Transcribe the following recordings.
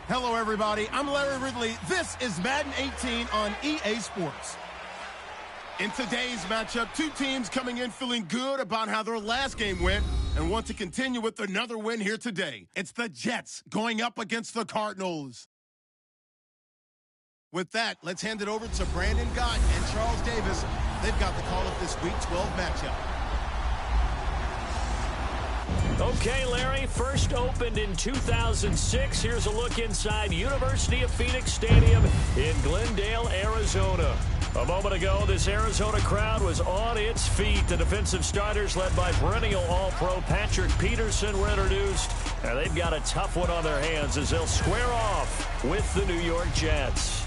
Hello, everybody. I'm Larry Ridley. This is Madden 18 on EA Sports. In today's matchup, two teams coming in feeling good about how their last game went and want to continue with another win here today. It's the Jets going up against the Cardinals. With that, let's hand it over to Brandon Gott and Charles Davis. They've got the call of this Week 12 matchup. Okay, Larry, first opened in 2006. Here's a look inside University of Phoenix Stadium in Glendale, Arizona. A moment ago, this Arizona crowd was on its feet. The defensive starters, led by perennial All-Pro Patrick Peterson, were introduced. And they've got a tough one on their hands as they'll square off with the New York Jets.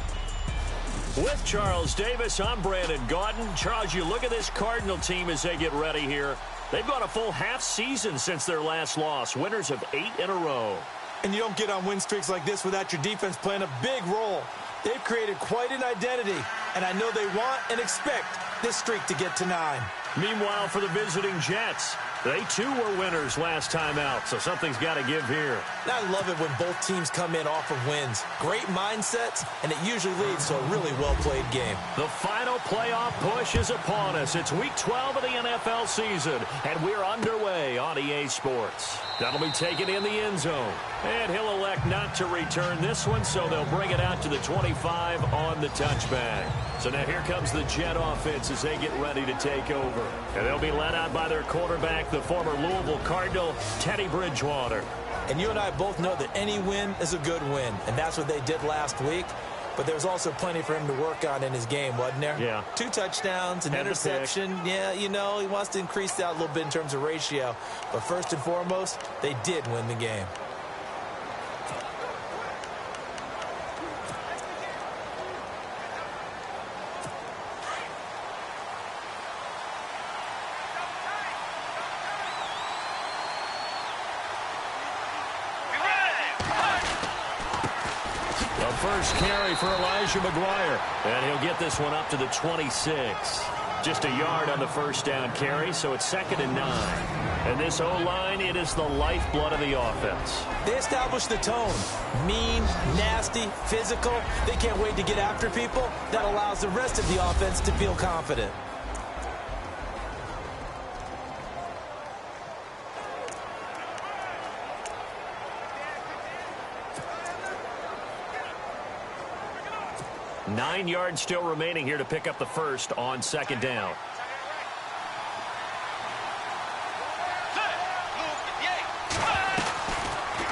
With Charles Davis, I'm Brandon Gaudin. Charles, you look at this Cardinal team as they get ready here. They've gone a full half season since their last loss, winners of 8 in a row. And you don't get on win streaks like this without your defense playing a big role. They've created quite an identity, and I know they want and expect this streak to get to 9. Meanwhile, for the visiting Jets, they too were winners last time out, so something's got to give here. And I love it when both teams come in off of wins. Great mindsets, and it usually leads to a really well-played game. The final playoff push is upon us. It's Week 12 of the NFL season, and we're underway on EA Sports. That'll be taken in the end zone. And he'll elect not to return this one, so they'll bring it out to the 25 on the touchback. So now here comes the Jet offense as they get ready to take over. And they'll be led out by their quarterback, the former Louisville Cardinal, Teddy Bridgewater. And you and I both know that any win is a good win, and that's what they did last week. But there's also plenty for him to work on in his game, wasn't there? Yeah. 2 touchdowns, an interception. Yeah, you know, he wants to increase that a little bit in terms of ratio. But first and foremost, they did win the game. First carry for Elijah McGuire, and he'll get this one up to the 26. Just a yard on the first down carry, so it's 2nd and 9. And this O-line, it is the lifeblood of the offense. They established the tone. Mean, nasty, physical. They can't wait to get after people. That allows the rest of the offense to feel confident. Nine yards still remaining here to pick up the first on 2nd down.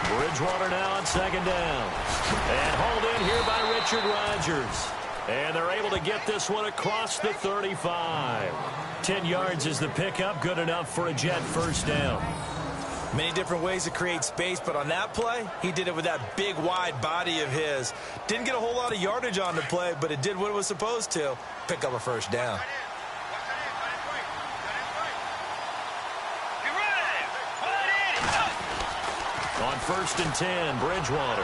Bridgewater now on 2nd down. And hauled in here by Richard Rodgers. And they're able to get this one across the 35. 10 yards is the pickup, good enough for a Jet first down. Many different ways to create space, but on that play, he did it with that big, wide body of his. Didn't get a whole lot of yardage on the play, but it did what it was supposed to. Pick up a first down. On 1st and 10, Bridgewater.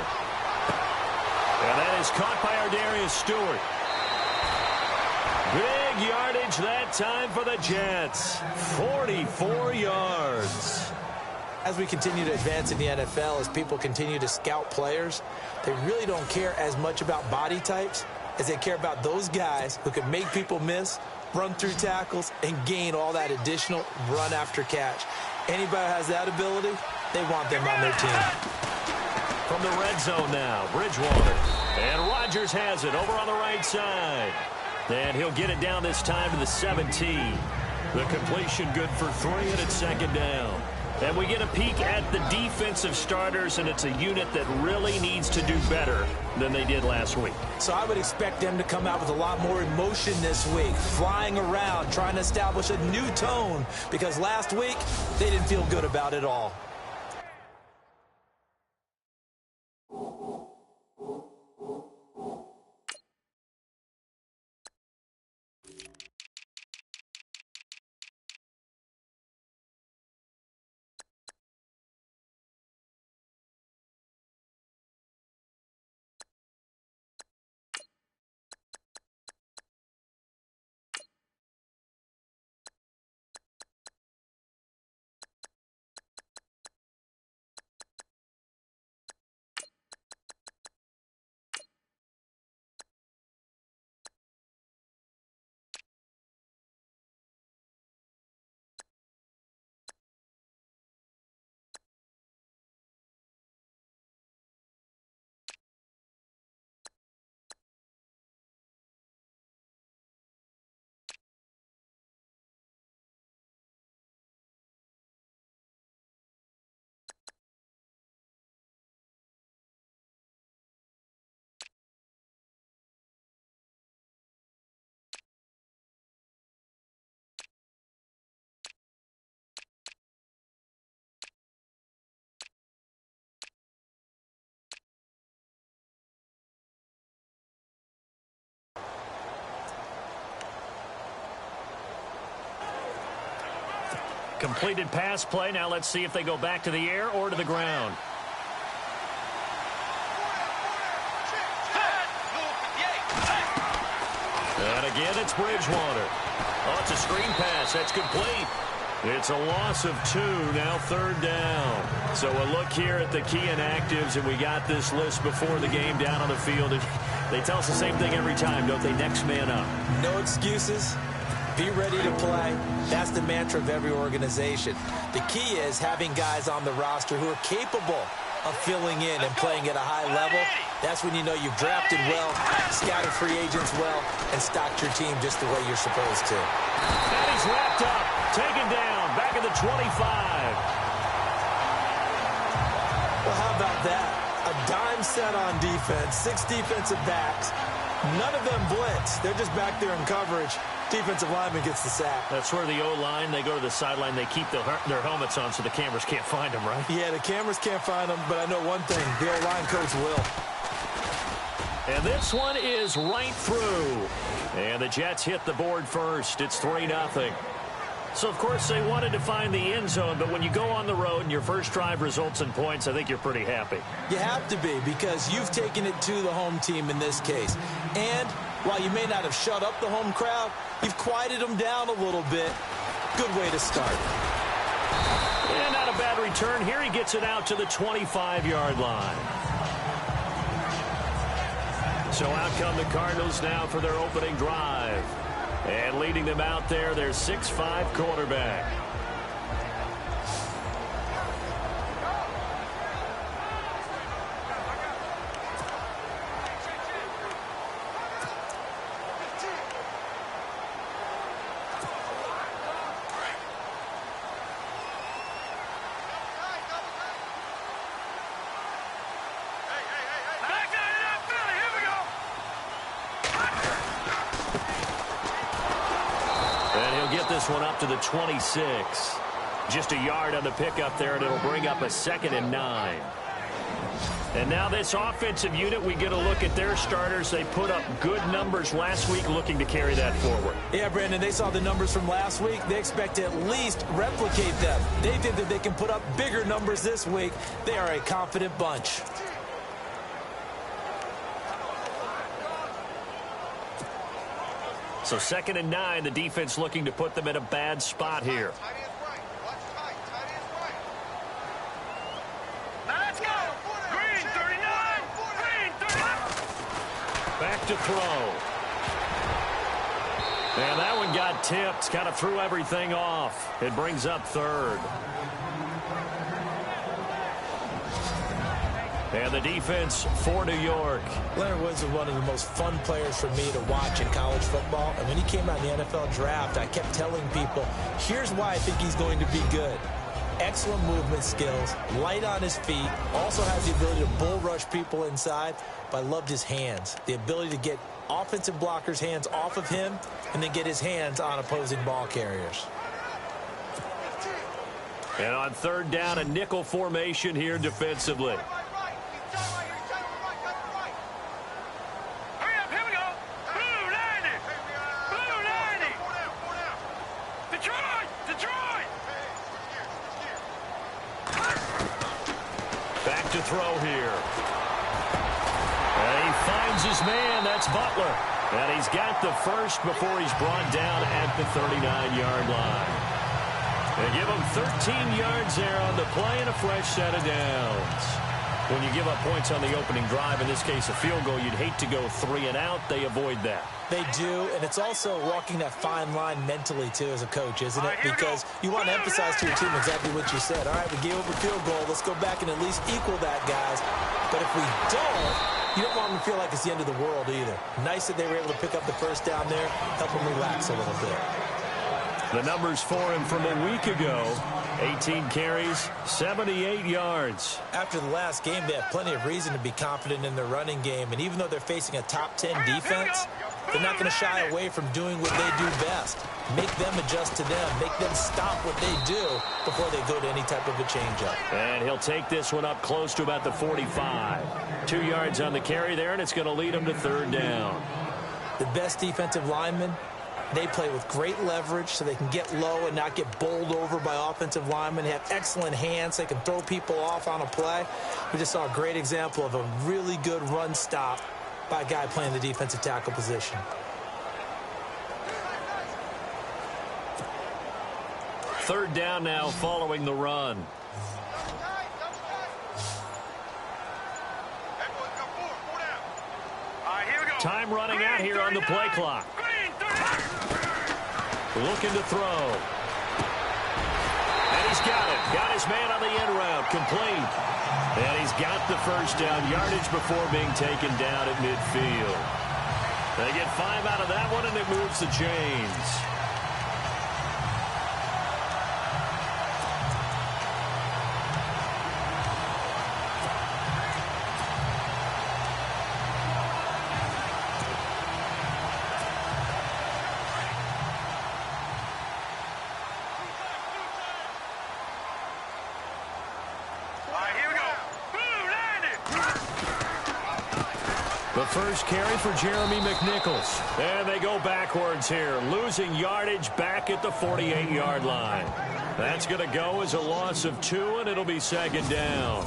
And that is caught by Ardarius Stewart. Big yardage that time for the Jets. 44 yards. As we continue to advance in the NFL, as people continue to scout players, they really don't care as much about body types as they care about those guys who can make people miss, run through tackles, and gain all that additional run after catch. Anybody who has that ability, they want them on their team. From the red zone now, Bridgewater. And Rodgers has it over on the right side. And he'll get it down this time to the 17. The completion good for 3, and it's 2nd down. And we get a peek at the defensive starters, and it's a unit that really needs to do better than they did last week. So I would expect them to come out with a lot more emotion this week, flying around, trying to establish a new tone, because last week they didn't feel good about it all. Completed pass play. Now let's see if they go back to the air or to the ground. And again, it's Bridgewater. Oh, it's a screen pass. That's complete. It's a loss of 2, now 3rd down. So a look here at the key inactives, and we got this list before the game down on the field. They tell us the same thing every time, don't they? Next man up. No excuses. Be ready to play. That's the mantra of every organization. The key is having guys on the roster who are capable of filling in and playing at a high level. That's when you know you've drafted well, scouted free agents well, and stocked your team just the way you're supposed to. And he's wrapped up, taken down, back at the 25. Well, how about that? A dime set on defense, 6 defensive backs. None of them blitz. They're just back there in coverage. Defensive lineman gets the sack. That's where the O-line, they go to the sideline, they keep their helmets on so the cameras can't find them, right? Yeah, the cameras can't find them, but I know one thing, the O-line coach will. And this one is right through. And the Jets hit the board first. It's 3-0. So, of course, they wanted to find the end zone, but when you go on the road and your first drive results in points, I think you're pretty happy. You have to be, because you've taken it to the home team in this case. And while you may not have shut up the home crowd, you've quieted them down a little bit. Good way to start. And not a bad return. Here he gets it out to the 25-yard line. So out come the Cardinals now for their opening drive. And leading them out there, their 6'5" quarterback. This one up to the 26. Just a yard on the pickup there, and it'll bring up a 2nd and 9. And now this offensive unit, we get a look at their starters. They put up good numbers last week, looking to carry that forward. Yeah, Brandon, they saw the numbers from last week. They expect to at least replicate them. They think that they can put up bigger numbers this week. They are a confident bunch. So 2nd and 9, the defense looking to put them in a bad spot here. Let's go! Green 39! Green 39! Back to throw. And that one got tipped. Kind of threw everything off. It brings up 3rd. And the defense for New York. Leonard Woods was one of the most fun players for me to watch in college football. And when he came out in the NFL draft, I kept telling people, here's why I think he's going to be good. Excellent movement skills, light on his feet, also has the ability to bull rush people inside, but I loved his hands. The ability to get offensive blockers' hands off of him and then get his hands on opposing ball carriers. And on 3rd down, a nickel formation here defensively. Throw here. And he finds his man. That's Butler. And he's got the first before he's brought down at the 39-yard line. They give him 13 yards there on the play and a fresh set of downs. When you give up points on the opening drive, in this case a field goal, you'd hate to go 3 and out. They avoid that. They do, and it's also walking that fine line mentally, too, as a coach, isn't it? Because you want to emphasize to your team exactly what you said. All right, we gave up a field goal. Let's go back and at least equal that, guys. But if we don't, you don't want them to feel like it's the end of the world either. Nice that they were able to pick up the first down there, help them relax a little bit. The numbers for him from a week ago, 18 carries, 78 yards. After the last game, they have plenty of reason to be confident in their running game. And even though they're facing a top 10 defense, they're not going to shy away from doing what they do best. Make them adjust to them. Make them stop what they do before they go to any type of a changeup. And he'll take this one up close to about the 45. 2 yards on the carry there, and it's going to lead him to 3rd down. The best defensive linemen They play with great leverage so they can get low and not get bowled over by offensive linemen. They have excellent hands. They can throw people off on a play. We just saw a great example of a really good run stop by a guy playing the defensive tackle position. Third down now following the run. Time running out here on the play clock. Looking to throw. And he's got it. Got his man on the end route. Complete. And he's got the first down yardage before being taken down at midfield. They get 5 out of that one, and it moves the chains. The first carry for Jeremy McNichols. And they go backwards here, losing yardage back at the 48-yard line. That's going to go as a loss of 2, and it'll be second down.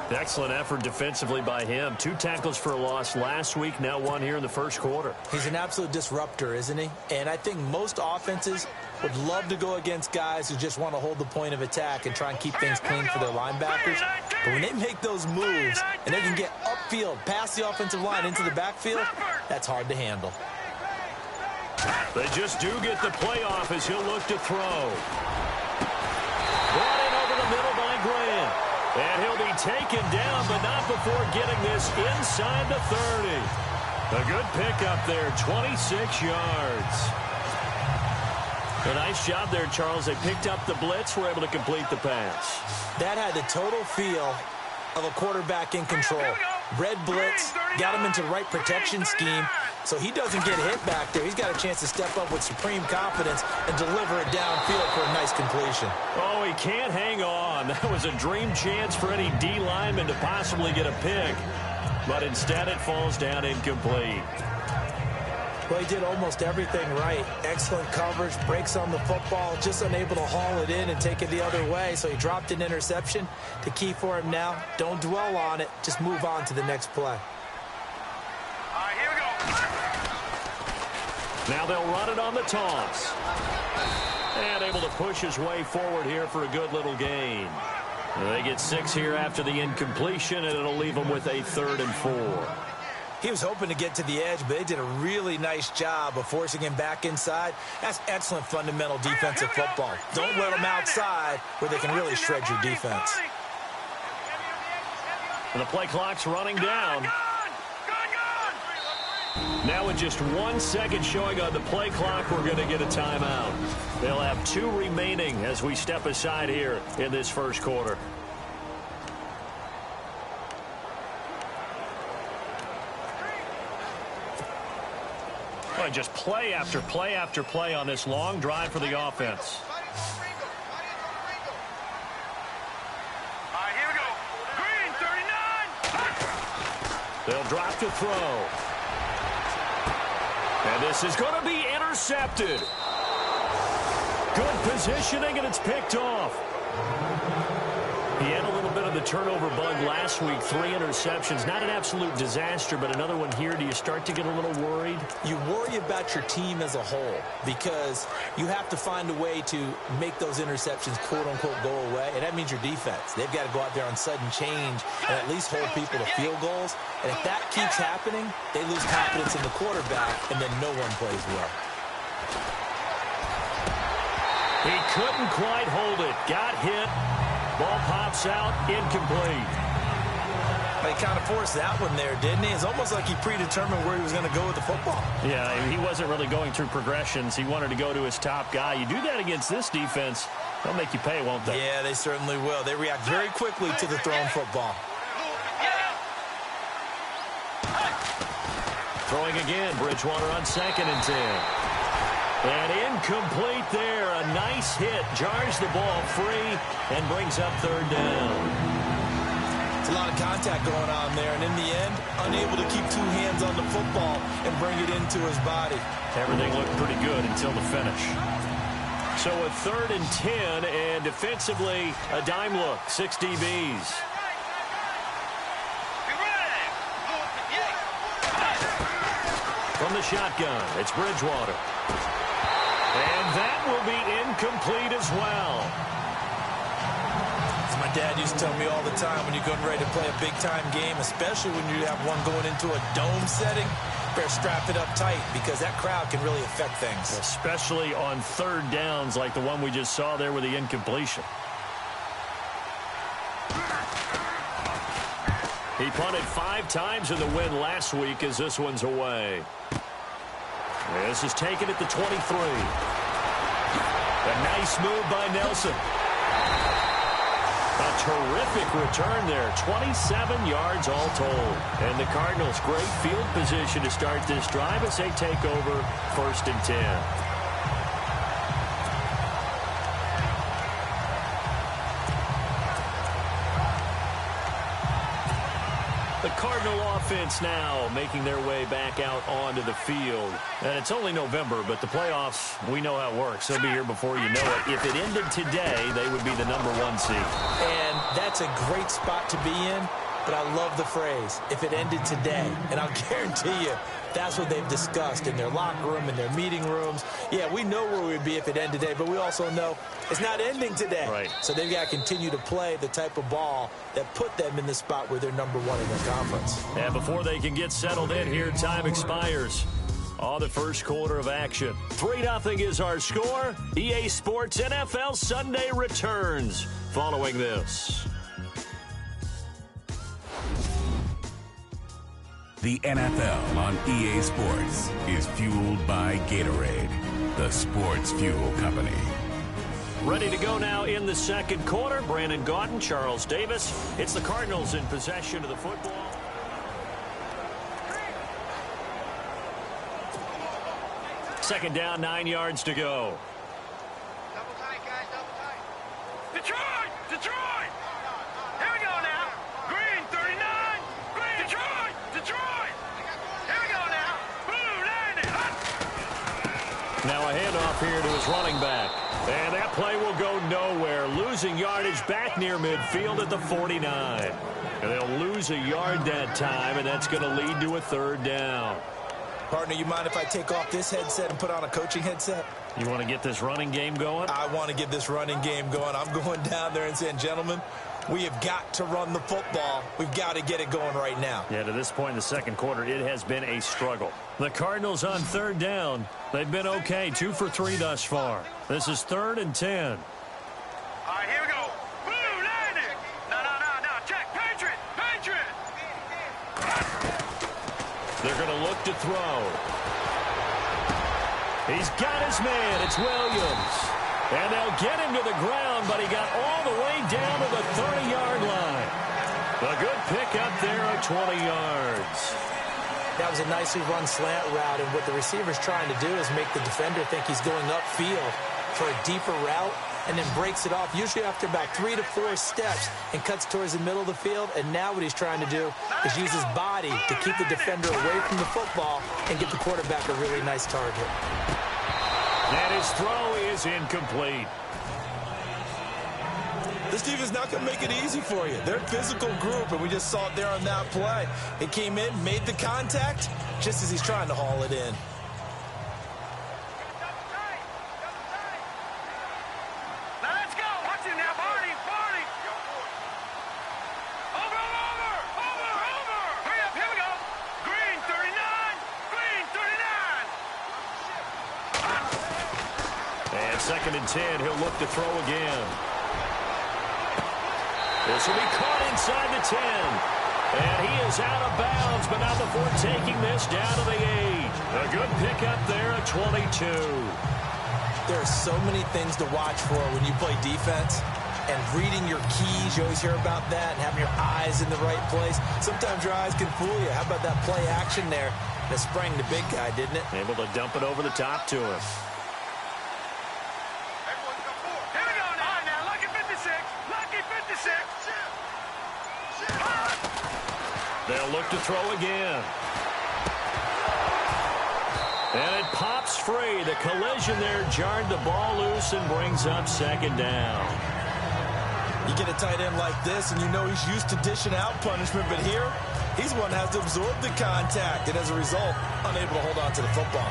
Excellent effort defensively by him. 2 tackles for a loss last week, now 1 here in the first quarter. He's an absolute disruptor, isn't he? And I think most offenses would love to go against guys who just want to hold the point of attack and try and keep things clean for their linebackers. But when they make those moves and they can get upfield, past the offensive line into the backfield, that's hard to handle. They just do get the play off as he'll look to throw. Brought in over the middle by Grant. And he'll be taken down, but not before getting this inside the 30. A good pickup there, 26 yards. A nice job there, Charles. They picked up the blitz, were able to complete the pass. That had the total feel of a quarterback in control. Red blitz, got him into the right protection scheme, so he doesn't get hit back there. He's got a chance to step up with supreme confidence and deliver it downfield for a nice completion. Oh, he can't hang on. That was a dream chance for any D lineman to possibly get a pick, but instead it falls down incomplete. Well, he did almost everything right. Excellent coverage, breaks on the football, just unable to haul it in and take it the other way, so he dropped an interception. The key for him now, don't dwell on it, just move on to the next play. Here we go. Now they'll run it on the toss. And able to push his way forward here for a good little gain. They get 6 here after the incompletion, and it'll leave them with a 3rd and 4. He was hoping to get to the edge, but they did a really nice job of forcing him back inside. That's excellent fundamental defensive football. Don't let them outside where they can really shred your defense. And the play clock's running down. Now with just 1 second showing on the play clock, we're going to get a timeout. They'll have 2 remaining as we step aside here in this first quarter. Well, just play after play after play on this long drive for the offense. Here we go. Green, 39. They'll drop to throw. And this is going to be intercepted. Good positioning, and it's picked off. He had a little bit of the turnover bug last week, 3 interceptions. Not an absolute disaster, but another one here. Do you start to get a little worried? You worry about your team as a whole because you have to find a way to make those interceptions, quote-unquote, go away, and that means your defense. They've got to go out there on sudden change and at least hold people to field goals. And if that keeps happening, they lose confidence in the quarterback, and then no one plays well. He couldn't quite hold it. Got hit. Ball pops out, incomplete. He kind of forced that one there, didn't he? It's almost like he predetermined where he was going to go with the football. Yeah, he wasn't really going through progressions. He wanted to go to his top guy. You do that against this defense, they'll make you pay, won't they? Yeah, they certainly will. They react very quickly to the thrown football. Throwing again, Bridgewater on 2nd and 10. And incomplete there. A nice hit. Jars the ball free and brings up 3rd down. So a lot of contact going on there, and in the end, unable to keep two hands on the football and bring it into his body. Everything looked pretty good until the finish. So a 3rd and 10, and defensively, a dime look, 6 DBs. From the shotgun, it's Bridgewater. And that will be incomplete as well. As my dad used to tell me all the time, when you're getting ready to play a big-time game, especially when you have one going into a dome setting, better strap it up tight because that crowd can really affect things. Especially on 3rd downs like the one we just saw there with the incompletion. He punted 5 times in the win last week as this one's away. This is taken at the 23. A nice move by Nelson. A terrific return there. 27 yards all told. And the Cardinals, great field position to start this drive as they take over 1st and 10. The Cardinal offense now making their way back out onto the field. And it's only November, but the playoffs, we know how it works. They'll be here before you know it. If it ended today, they would be the #1 seed. And that's a great spot to be in, but I love the phrase, if it ended today. And I'll guarantee you, that's what they've discussed in their locker room, in their meeting rooms. Yeah, we know where we'd be if it ended today, but we also know it's not ending today. Right. So they've got to continue to play the type of ball that put them in the spot where they're #1 in their conference. And before they can get settled in here, time expires on the first quarter of action. 3-0 is our score. EA Sports NFL Sunday returns following this. The NFL on EA Sports is fueled by Gatorade, the sports fuel company. Ready to go now in the second quarter. Brandon Gaudin, Charles Davis. It's the Cardinals in possession of the football. Second down, 9 yards to go. Double tight, guys, double tight. Detroit! Detroit! Here we go now. Green, 39. Green, Detroit! Detroit! Here we go now. Blue, landing. Now a handoff here to his running back. And that play will go nowhere. Losing yardage back near midfield at the 49. And they'll lose a yard that time, and that's going to lead to a 3rd down. Partner, you mind if I take off this headset and put on a coaching headset? You want to get this running game going? I want to get this running game going. I'm going down there and saying, gentlemen, we have got to run the football. We've got to get it going right now. Yeah, to this point in the second quarter, it has been a struggle. The Cardinals on 3rd down. They've been okay, 2 for 3 thus far. This is 3rd and 10. All right, here we go. Blue, landing. No. Check. Patriot. They're going to look to throw. He's got his man. It's Williams. And they'll get him to the ground, but he got all the way down to the 30-yard line. A good pickup there at 20 yards. That was a nicely run slant route, and what the receiver's trying to do is make the defender think he's going upfield for a deeper route and then breaks it off, usually after about 3 to 4 steps, and cuts towards the middle of the field. And now what he's trying to do is use his body to keep the defender away from the football and get the quarterback a really nice target. And his throw is incomplete. This defense is not going to make it easy for you. They're a physical group, and we just saw it there on that play. It came in, made the contact, just as he's trying to haul it in. Now let's go. Watch him now, Barney. Over. Hurry up, here we go. Green, 39. And 2nd and 10, he'll look to throw again. This will be caught inside the 10. And he is out of bounds, but not before taking this down to the 8. A good pickup there at 22. There are so many things to watch for when you play defense. And reading your keys, you always hear about that, and having your eyes in the right place. Sometimes your eyes can fool you. How about that play action there? That sprang the big guy, didn't it? Able to dump it over the top to him. Here we go now. Lucky 56. Lucky 56. They'll look to throw again. And it pops free. The collision there jarred the ball loose and brings up second down. You get a tight end like this, and you know he's used to dishing out punishment, but here, he's the one that has to absorb the contact, and as a result, unable to hold on to the football.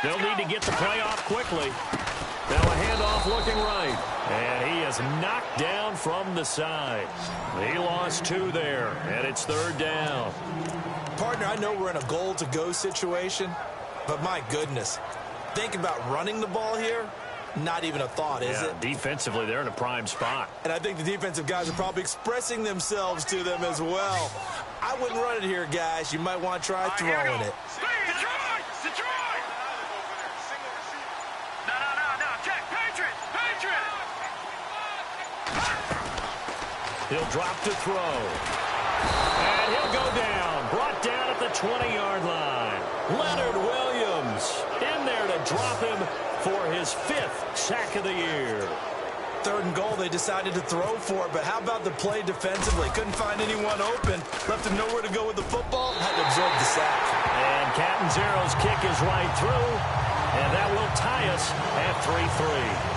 They'll need to get the play off quickly. Now a handoff looking right. And he is knocked down from the side. He lost 2 there, and it's third down. Partner, I know we're in a goal-to-go situation, but my goodness, think about running the ball here. Not even a thought, is it? Defensively, they're in a prime spot. And I think the defensive guys are probably expressing themselves to them as well. I wouldn't run it here, guys. You might want to try throwing it. He'll drop to throw. And he'll go down. Brought down at the 20-yard line. Leonard Williams in there to drop him for his 5th sack of the year. 3rd and goal, they decided to throw for it, but how about the play defensively? Couldn't find anyone open. Left him nowhere to go with the football. Had to absorb the sack. And Catanzaro's kick is right through. And that will tie us at 3-3.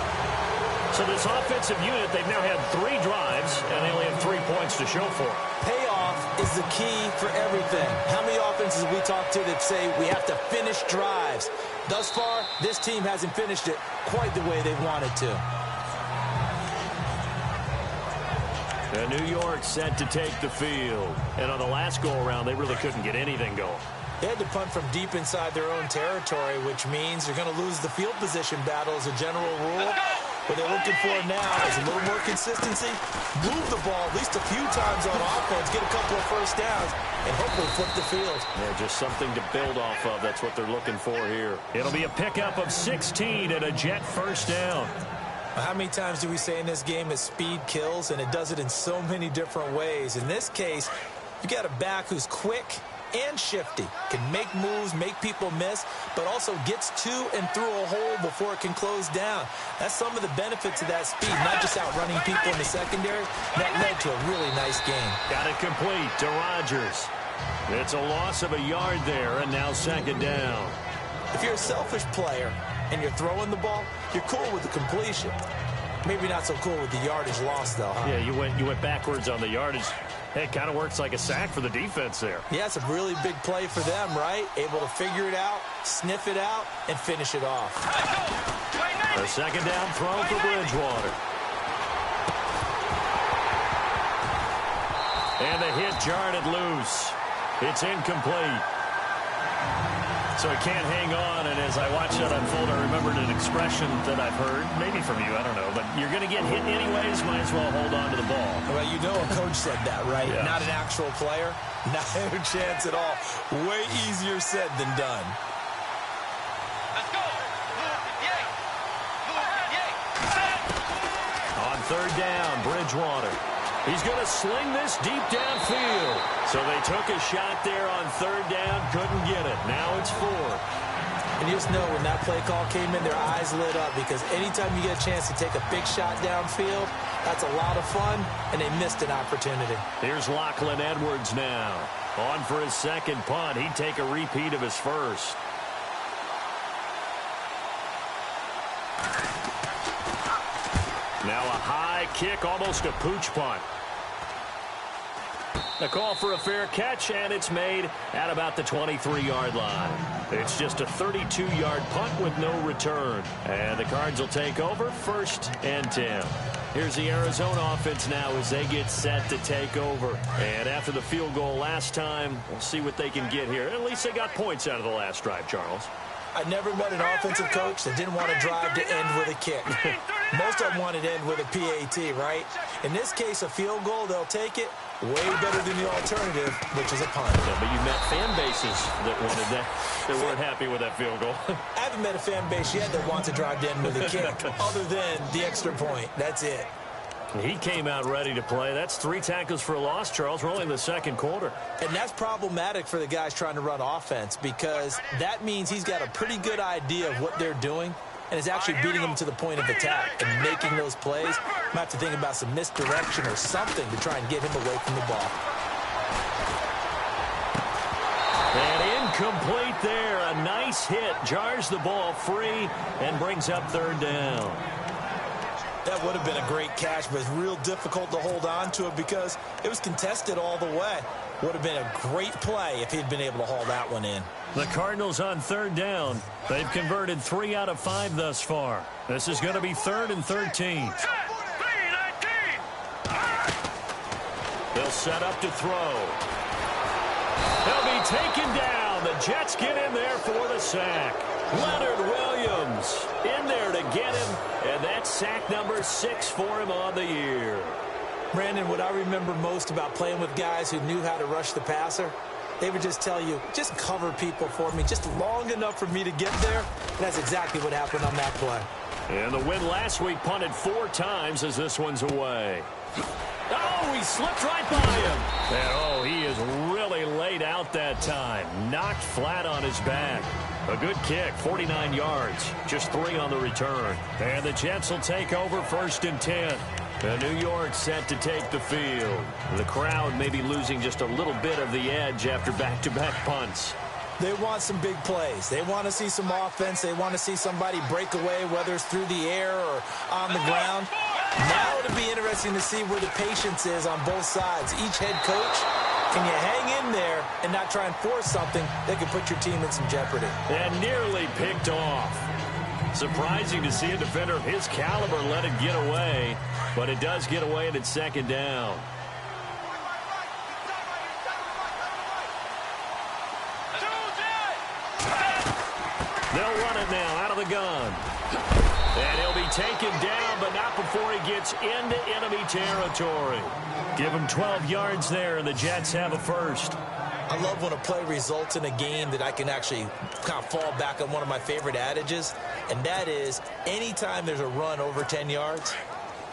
So this offensive unit, they've now had 3 drives, and they only have 3 points to show for it. Payoff is the key for everything. How many offenses we talk to that say we have to finish drives? Thus far, this team hasn't finished it quite the way they wanted to. And New York set to take the field. And on the last go-around, they really couldn't get anything going. They had to punt from deep inside their own territory, which means you're going to lose the field position battle as a general rule. What they're looking for now is a little more consistency, move the ball at least a few times on offense, get a couple of first downs, and hopefully flip the field. Yeah, just something to build off of. That's what they're looking for here. It'll be a pickup of 16 and a Jet first down. How many times do we say in this game that speed kills, and it does it in so many different ways? In this case, you got a back who's quick and shifty, can make moves, make people miss, but also gets to and through a hole before it can close down. That's some of the benefits of that speed, not just outrunning people in the secondary. That led to a really nice game. Got it complete to Rodgers. It's a loss of a yard there, and now second down. If you're a selfish player and you're throwing the ball, you're cool with the completion. Maybe not so cool with the yardage loss, though. Huh? Yeah, you went backwards on the yardage. It kind of works like a sack for the defense there. Yeah, it's a really big play for them, right? Able to figure it out, sniff it out, and finish it off. A second down throw for Bridgewater. And the hit jarred it loose. It's incomplete. So he can't hang on, and as I watched that unfold, I remembered an expression that I've heard, maybe from you, I don't know, but you're going to get hit anyways, might as well hold on to the ball. Well, you know a coach said that, right? Yeah. Not an actual player. Not a chance at all. Way easier said than done. Let's go. On third down, Bridgewater. He's going to sling this deep downfield. So they took a shot there on third down, couldn't get it. Now it's fourth. And you just know when that play call came in, their eyes lit up, because anytime you get a chance to take a big shot downfield, that's a lot of fun, and they missed an opportunity. Here's Lachlan Edwards now. On for his second punt. He'd take a repeat of his first. Now a high kick, almost a pooch punt. A call for a fair catch, and it's made at about the 23-yard line. It's just a 32-yard punt with no return. And the Cards will take over, 1st and 10. Here's the Arizona offense now as they get set to take over. And after the field goal last time, we'll see what they can get here. At least they got points out of the last drive, Charles. I never met an offensive coach that didn't want to drive to end with a kick. Most of them wanted to end with a PAT, right? In this case, a field goal, they'll take it. Way better than the alternative, which is a punt. Yeah, but you met fan bases that wanted that, that weren't happy with that field goal. I haven't met a fan base yet that wants to drive in with a kick, other than the extra point. That's it. He came out ready to play. That's 3 tackles for a loss, Charles. We're only in the second quarter. And that's problematic for the guys trying to run offense, because that means he's got a pretty good idea of what they're doing and is actually beating them to the point of attack and making those plays. Might have to think about some misdirection or something to try and get him away from the ball. And incomplete there. A nice hit. Jars the ball free and brings up 3rd down. That would have been a great catch, but it's real difficult to hold on to it because it was contested all the way. Would have been a great play if he'd been able to haul that one in. The Cardinals on 3rd down. They've converted 3 out of 5 thus far. This is going to be 3rd and 13. They'll set up to throw. They'll be taken down. The Jets get in there for the sack. Leonard Williams in there to get him, and that's sack number 6 for him on the year. Brandon, what I remember most about playing with guys who knew how to rush the passer, they would just tell you, just cover people for me, just long enough for me to get there. And that's exactly what happened on that play. And the win last week punted 4 times as this one's away. Oh, he slipped right by him. And, oh, he is really laid out that time. Knocked flat on his back. A good kick, 49 yards. Just 3 on the return. And the Jets will take over 1st and 10. And New York set to take the field. The crowd may be losing just a little bit of the edge after back-to-back punts. They want some big plays. They want to see some offense. They want to see somebody break away, whether it's through the air or on the ground. Now it'll be interesting to see where the patience is on both sides. Each head coach, can you hang in there and not try and force something that could put your team in some jeopardy? And nearly picked off. Surprising to see a defender of his caliber let it get away, but it does get away and it's 2nd down. They'll run it now out of the gun. And he'll be taken down, but not before he gets into enemy territory. Give him 12 yards there, and the Jets have a 1st. I love when a play results in a game that I can actually kind of fall back on one of my favorite adages, and that is anytime there's a run over 10 yards,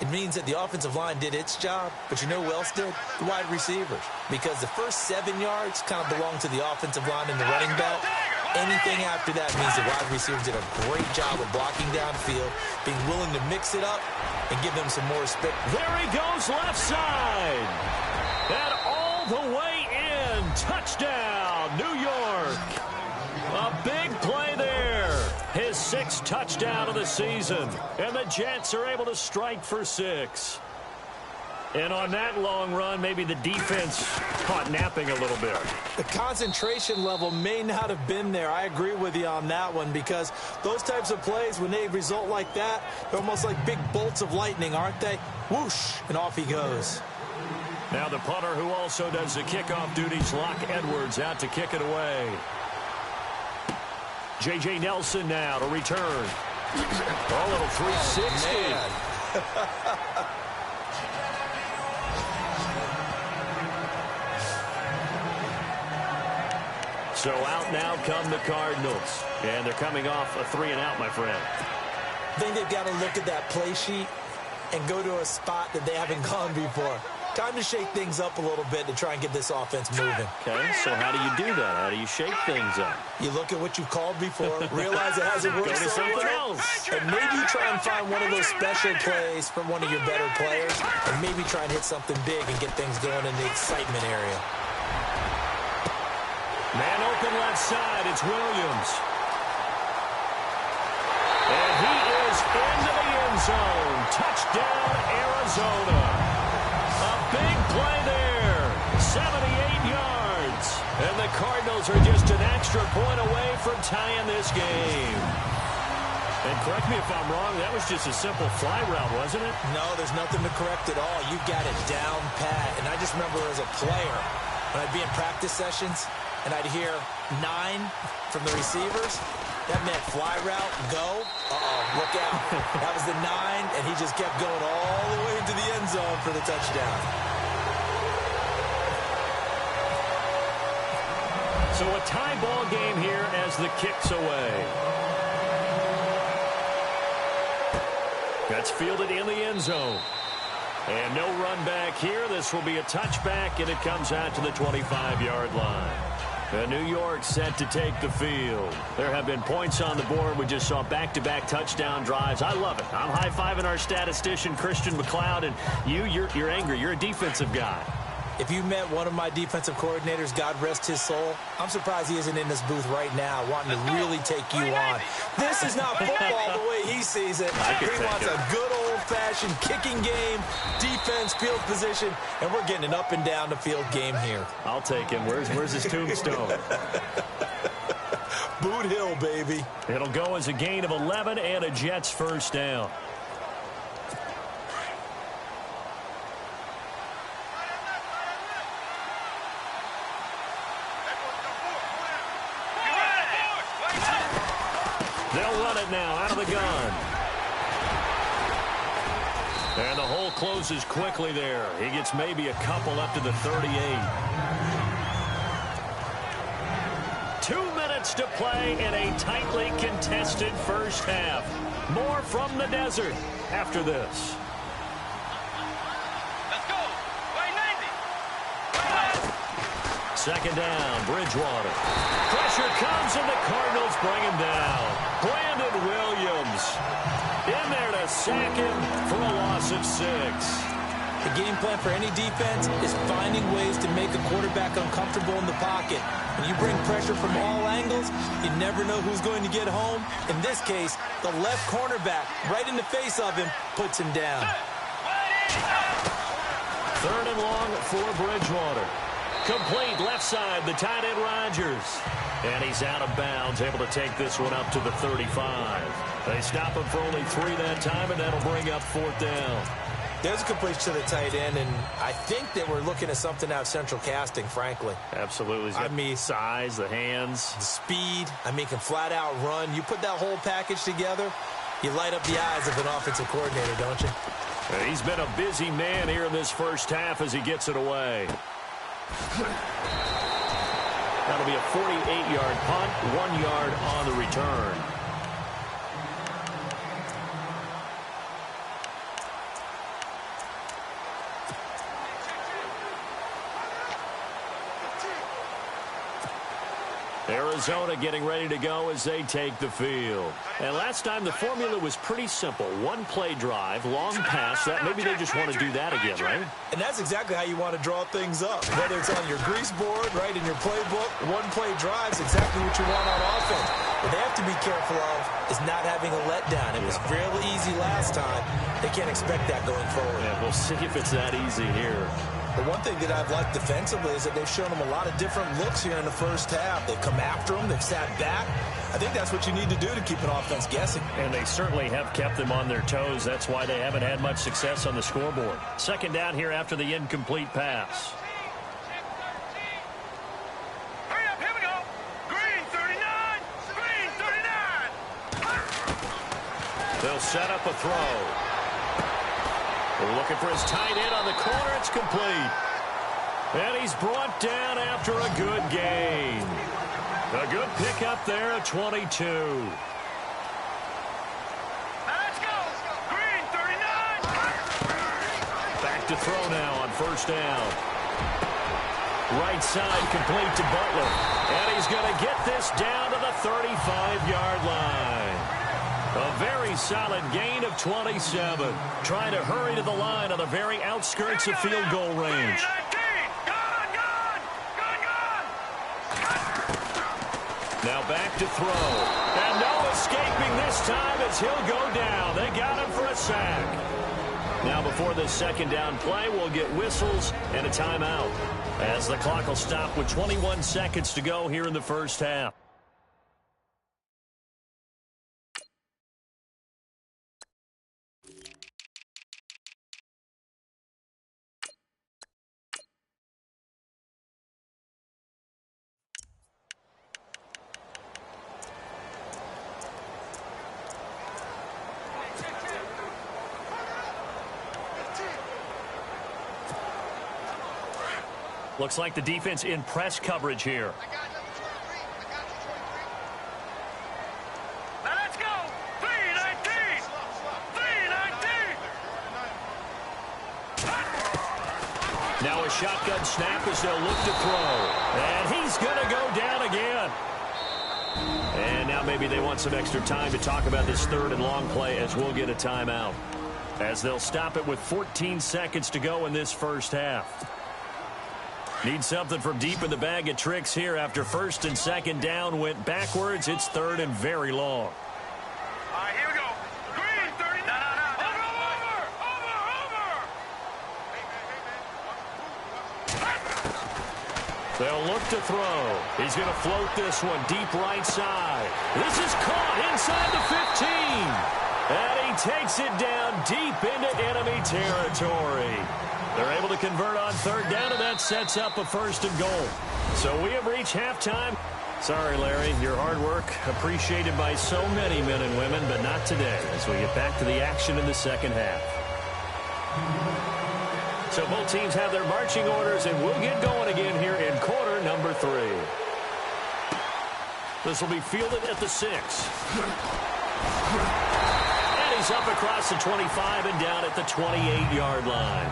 it means that the offensive line did its job, but you know who else did? The wide receivers. Because the first 7 yards kind of belong to the offensive line and the running back. Anything after that means the wide receivers did a great job of blocking downfield, being willing to mix it up, and give them some more space. There he goes left side. And all the way in. Touchdown, New York. A big play there. His 6th touchdown of the season. And the Jets are able to strike for 6. And on that long run, maybe the defense caught napping a little bit. The concentration level may not have been there. I agree with you on that one, because those types of plays, when they result like that, they're almost like big bolts of lightning, aren't they? Whoosh, and off he goes. Now the punter who also does the kickoff duties, Locke Edwards, out to kick it away. J.J. Nelson now to return. A little 360. Oh, So out now come the Cardinals. And they're coming off a 3-and-out, my friend. I think they've got to look at that play sheet and go to a spot that they haven't gone before. Time to shake things up a little bit to try and get this offense moving. Okay, so how do you do that? How do you shake things up? You look at what you've called before, realize it hasn't worked Go to so something well, else. and maybe try and find one of those special plays from one of your better players, and maybe try and hit something big and get things going in the excitement area. Man open left side, it's Williams. And he is into the end zone. Touchdown, Arizona. A big play there. 78 yards. And the Cardinals are just an extra point away from tying this game. And correct me if I'm wrong, that was just a simple fly route, wasn't it? No, there's nothing to correct at all. You got it down pat. And I just remember as a player, when I'd be in practice sessions, and I'd hear 9 from the receivers, that meant fly route, go. Uh-oh, look out. That was the 9, and he just kept going all the way into the end zone for the touchdown. So a tie ball game here as the kick's away. That's fielded in the end zone. And no run back here. This will be a touchback, and it comes out to the 25-yard line. And New York set to take the field. There have been points on the board. We just saw back-to-back touchdown drives. I love it. I'm high-fiving our statistician, Christian McLeod, and you're angry. You're a defensive guy. If you met one of my defensive coordinators, God rest his soul, I'm surprised he isn't in this booth right now wanting to really take you on. This is not football the way he sees it. He wants a good old-fashioned kicking game, defense, field position, and we're getting an up-and-down-the-field game here. I'll take him. Where's his tombstone? Boot Hill, baby. It'll go as a gain of 11 and a Jets first down. They'll run it now out of the gun. And the hole closes quickly there. He gets maybe a couple up to the 38. 2 minutes to play in a tightly contested first half. More from the desert after this. Let's go. Way 90. Second down, Bridgewater. Pressure comes, and the Cardinals bring him down. Brandon Williams in there to sack him for a loss of 6. The game plan for any defense is finding ways to make a quarterback uncomfortable in the pocket. When you bring pressure from all angles, you never know who's going to get home. In this case, the left cornerback, right in the face of him, puts him down. Third and long for Bridgewater. Complete left side, the tight end Rodgers. And he's out of bounds, able to take this one up to the 35. They stop him for only 3 that time, and that'll bring up 4th down. There's a completion to the tight end, and I think that we're looking at something out of central casting, frankly. Absolutely. I mean, size, the hands. The speed. I mean, can flat out run. You put that whole package together, you light up the eyes of an offensive coordinator, don't you? He's been a busy man here in this first half as he gets it away. That'll be a 48-yard punt, 1 yard on the return. Arizona getting ready to go as they take the field. And last time the formula was pretty simple. 1 play drive, long pass. That maybe they just want to do that again, right? And that's exactly how you want to draw things up. Whether it's on your grease board, right, in your playbook, 1 play drive is exactly what you want on offense. What they have to be careful of is not having a letdown. It was real easy last time. They can't expect that going forward. Yeah, we'll see if it's that easy here. But one thing that I've liked defensively is that they've shown them a lot of different looks here in the first half. They've come after them. They've sat back. I think that's what you need to do to keep an offense guessing. And they certainly have kept them on their toes. That's why they haven't had much success on the scoreboard. Second down here after the incomplete pass. Hurry up, here we go. Green 39. Green 39. They'll set up a throw. They're looking for his tight end on the corner. It's complete. And he's brought down after a good gain. A good pickup there at 22. Now let's go. Green 39. Back to throw now on first down. Right side complete to Butler. And he's going to get this down to the 35-yard line. A very solid gain of 27. Trying to hurry to the line on the very outskirts of field goal range. Now back to throw. And no escaping this time as he'll go down. They got him for a sack. Now before this second down play, we'll get whistles and a timeout, as the clock will stop with 21 seconds to go here in the first half. Looks like the defense in press coverage here. Now a shotgun snap as they'll look to throw. And he's going to go down again. And now maybe they want some extra time to talk about this third and long play as we'll get a timeout. As they'll stop it with 14 seconds to go in this first half. Need something from deep in the bag of tricks here after first and second down went backwards. It's third and very long. All right, here we go. Green, 30. No. Over. They'll look to throw. He's going to float this one deep right side. This is caught inside the 15. And he takes it down deep into enemy territory. They're able to convert on third down, and that sets up a first and goal. So we have reached halftime. Sorry, Larry, your hard work appreciated by so many men and women, but not today as we get back to the action in the second half. So both teams have their marching orders, and we'll get going again here in quarter number 3. This will be fielded at the 6. And he's up across the 25 and down at the 28-yard line.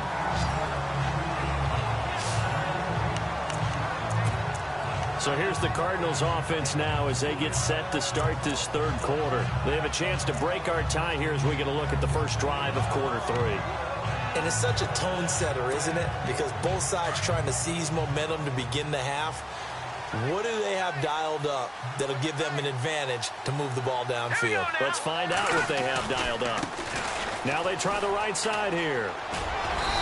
So here's the Cardinals offense now as they get set to start this third quarter. They have a chance to break our tie here as we get a look at the first drive of quarter 3. And it's such a tone setter, isn't it? Because both sides trying to seize momentum to begin the half. What do they have dialed up that'll give them an advantage to move the ball downfield? Let's find out what they have dialed up. Now they try the right side here.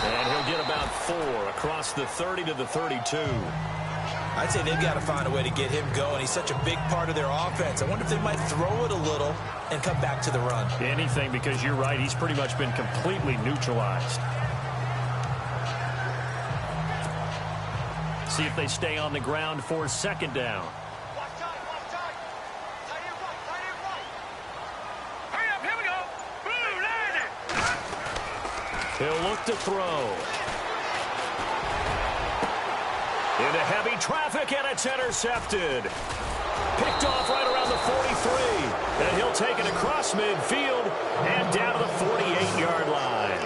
And he'll get about 4 across the 30 to the 32. I'd say they've got to find a way to get him going. He's such a big part of their offense. I wonder if they might throw it a little and come back to the run. Anything, because you're right. He's pretty much been completely neutralized. See if they stay on the ground for second down. Watch time. Tight end right. Hurry up, here we go. Blue, land it. He'll look to throw. Into heavy traffic, and it's intercepted. Picked off right around the 43. And he'll take it across midfield and down to the 48-yard line.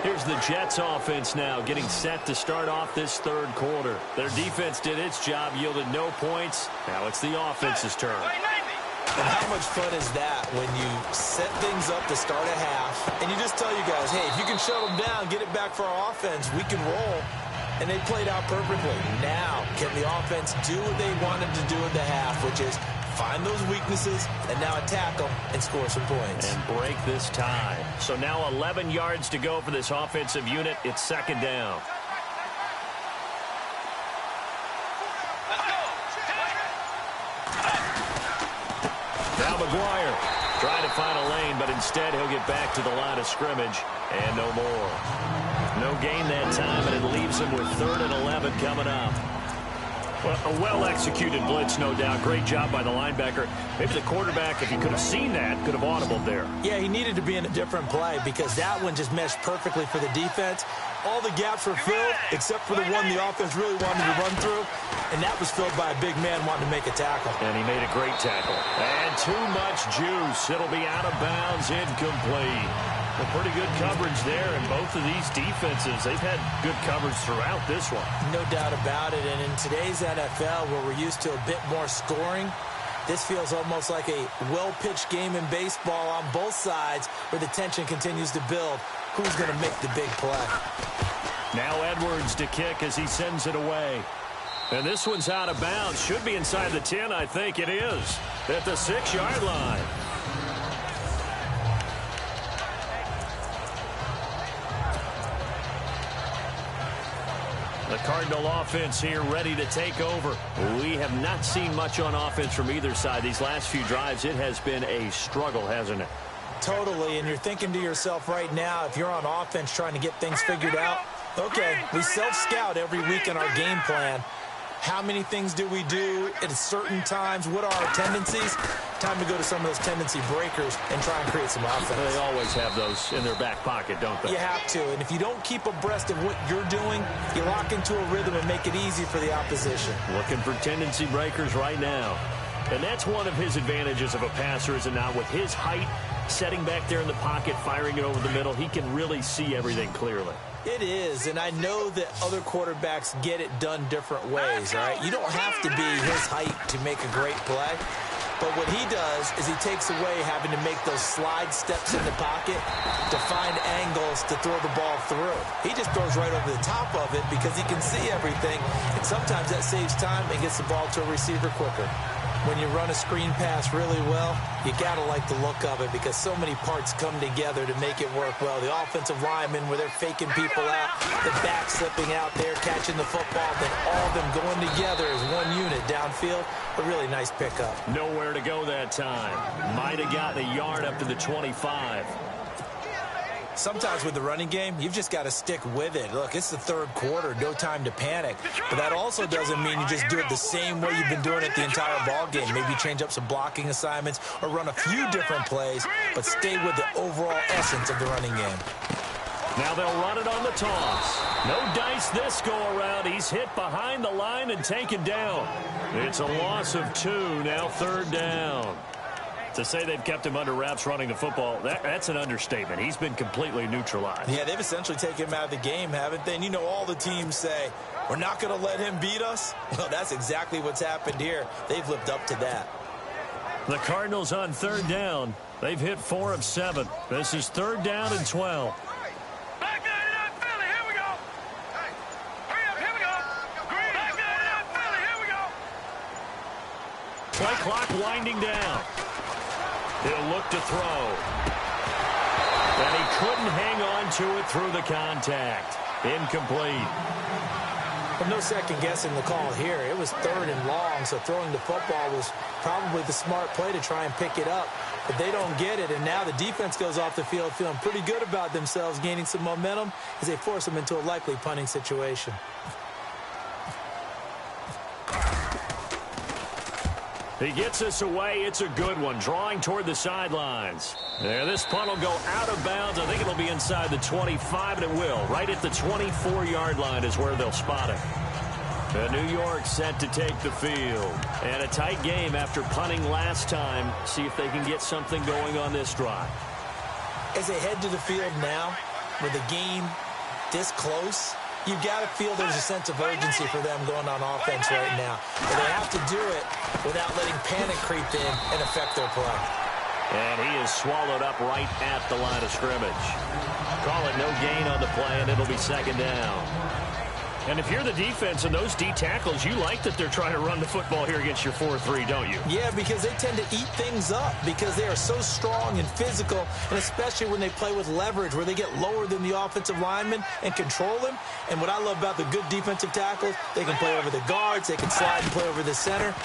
Here's the Jets offense now getting set to start off this third quarter. Their defense did its job, yielded no points. Now it's the offense's turn. And how much fun is that when you set things up to start a half and you just tell you guys, hey, if you can shut them down, get it back for our offense, we can roll. And they played out perfectly. Now, can the offense do what they wanted to do in the half, which is find those weaknesses and now attack them and score some points. And break this tie. So now 11 yards to go for this offensive unit. It's second down. Now McGuire trying to find a lane, but instead he'll get back to the line of scrimmage and no more. No gain that time, and it leaves him with 3rd and 11 coming up. Well, a well-executed blitz, no doubt. Great job by the linebacker. Maybe the quarterback, if he could have seen that, could have audibled there. Yeah, he needed to be in a different play because that one just meshed perfectly for the defense. All the gaps were filled except for the one the offense really wanted to run through, and that was filled by a big man wanting to make a tackle. And he made a great tackle. And too much juice. It'll be out of bounds, incomplete. Well, pretty good coverage there, and both of these defenses, they've had good coverage throughout this one. No doubt about it, and in today's NFL, where we're used to a bit more scoring, this feels almost like a well-pitched game in baseball on both sides where the tension continues to build. Who's going to make the big play? Now Edwards to kick as he sends it away. And this one's out of bounds. Should be inside the 10, I think it is. At the 6-yard line. The Cardinal offense here ready to take over. We have not seen much on offense from either side. These last few drives, it has been a struggle, hasn't it? Totally, and you're thinking to yourself right now, if you're on offense trying to get things figured out, okay, we self-scout every week in our game plan. How many things do we do at certain times? What are our tendencies? Time to go to some of those tendency breakers and try and create some offense. They always have those in their back pocket, don't they? You have to, and if you don't keep abreast of what you're doing, you lock into a rhythm and make it easy for the opposition. Looking for tendency breakers right now. And that's one of his advantages of a passer, is it not? With his height, setting back there in the pocket, firing it over the middle, he can really see everything clearly. It is, and I know that other quarterbacks get it done different ways, all right? You don't have to be his height to make a great play. But what he does is he takes away having to make those slide steps in the pocket to find angles to throw the ball through. He just throws right over the top of it because he can see everything, and sometimes that saves time and gets the ball to a receiver quicker. When you run a screen pass really well, you got to like the look of it because so many parts come together to make it work well. The offensive linemen, where they're faking people out, the back slipping out there, catching the football, then all of them going together as one unit downfield. A really nice pickup. Nowhere to go that time. Might have gotten a yard up to the 25. Sometimes with the running game, you've just got to stick with it. Look, it's the third quarter, no time to panic. But that also doesn't mean you just do it the same way you've been doing it the entire ball game. Maybe change up some blocking assignments or run a few different plays, but stay with the overall essence of the running game. Now they'll run it on the toss. No dice this go-around. He's hit behind the line and taken down. It's a loss of 2, now third down. To say they've kept him under wraps running the football, that's an understatement. He's been completely neutralized. Yeah, they've essentially taken him out of the game, haven't they? And you know all the teams say, we're not going to let him beat us. Well, that's exactly what's happened here. They've lived up to that. The Cardinals on third down. They've hit 4 of 7. This is third down and 12. Play clock winding down. He'll look to throw. And he couldn't hang on to it through the contact. Incomplete. But no second guessing the call here. It was third and long, so throwing the football was probably the smart play to try and pick it up. But they don't get it, and now the defense goes off the field feeling pretty good about themselves, gaining some momentum as they force them into a likely punting situation. He gets us away. It's a good one. Drawing toward the sidelines. There, this punt will go out of bounds. I think it'll be inside the 25, and it will. Right at the 24-yard line is where they'll spot it. New York set to take the field. And a tight game after punting last time. See if they can get something going on this drive. As they head to the field now, with the game this close, you've got to feel there's a sense of urgency for them going on offense right now. But they have to do it without letting panic creep in and affect their play. And he is swallowed up right at the line of scrimmage. Call it no gain on the play, and it'll be second down. And if you're the defense and those D tackles, you like that they're trying to run the football here against your 4-3, don't you? Yeah, because they tend to eat things up because they are so strong and physical, and especially when they play with leverage where they get lower than the offensive lineman and control them. And what I love about the good defensive tackles, they can play over the guards, they can slide and play over the center.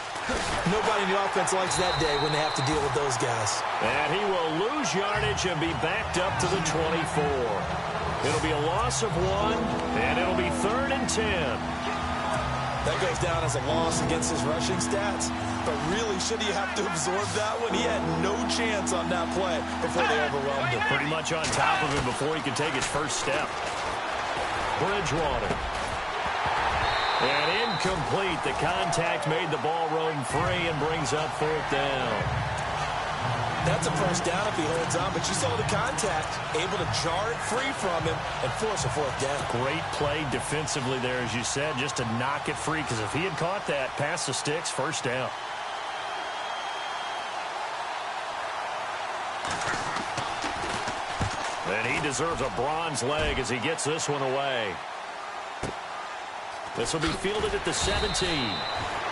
Nobody in the offense likes that day when they have to deal with those guys. And he will lose yardage and be backed up to the 24. It'll be a loss of 1, and it'll be 3rd and 10. That goes down as a loss against his rushing stats. But really, should he have to absorb that one? He had no chance on that play before they overwhelmed him. Pretty much on top of him before he could take his first step. Bridgewater. And incomplete. The contact made the ball roam free and brings up 4th down. That's a first down if he holds on, but you saw the contact, able to jar it free from him and force a 4th down. Great play defensively there, as you said, just to knock it free, because if he had caught that, past the sticks, first down. And he deserves a bronze leg as he gets this one away. This will be fielded at the 17.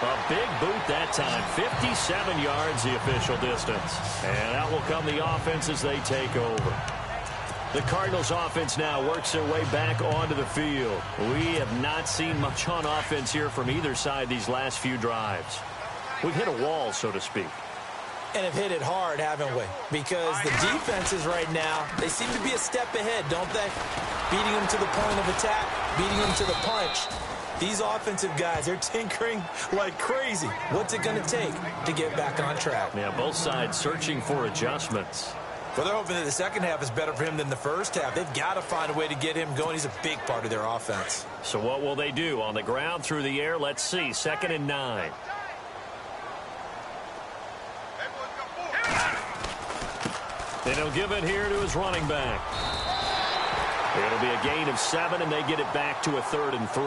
A big boot that time. 57 yards the official distance. And out will come the offense as they take over. The Cardinals offense now works their way back onto the field. We have not seen much on offense here from either side these last few drives. We've hit a wall, so to speak. And have hit it hard, haven't we? Because the defenses right now, they seem to be a step ahead, don't they? Beating them to the point of attack, beating them to the punch. These offensive guys, they're tinkering like crazy. What's it going to take to get back on track? Yeah, both sides searching for adjustments. Well, they're hoping that the second half is better for him than the first half. They've got to find a way to get him going. He's a big part of their offense. So what will they do? On the ground, through the air? Let's see. 2nd and 9. And he'll give it here to his running back. It'll be a gain of 7, and they get it back to a 3rd and 3.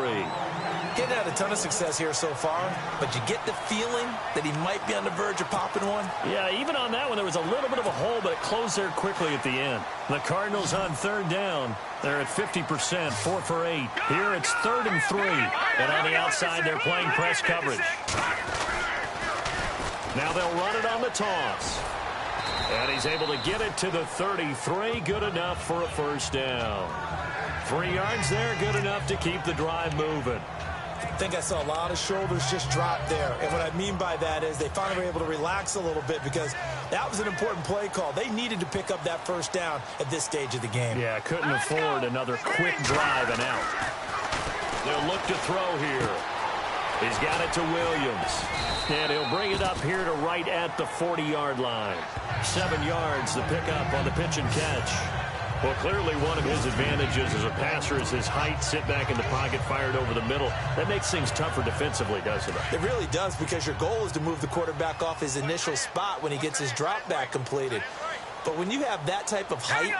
Getting had a ton of success here so far, but you get the feeling that he might be on the verge of popping one. Yeah, even on that one, there was a little bit of a hole, but it closed there quickly at the end. The Cardinals on 3rd down. They're at 50%, 4 for 8. Here it's 3rd and 3. And on the outside, they're playing press coverage. Now they'll run it on the toss. And he's able to get it to the 33. Good enough for a 1st down. 3 yards there, good enough to keep the drive moving. I think I saw a lot of shoulders just drop there. And what I mean by that is they finally were able to relax a little bit because that was an important play call. They needed to pick up that 1st down at this stage of the game. Yeah, couldn't afford another quick drive and out. They'll look to throw here. He's got it to Williams. And he'll bring it up here to right at the 40-yard line. 7 yards the pickup on the pitch and catch. Well, clearly one of his advantages as a passer is his height, sit back in the pocket, fired over the middle. That makes things tougher defensively, doesn't it? It really does, because your goal is to move the quarterback off his initial spot when he gets his drop back completed. But when you have that type of height,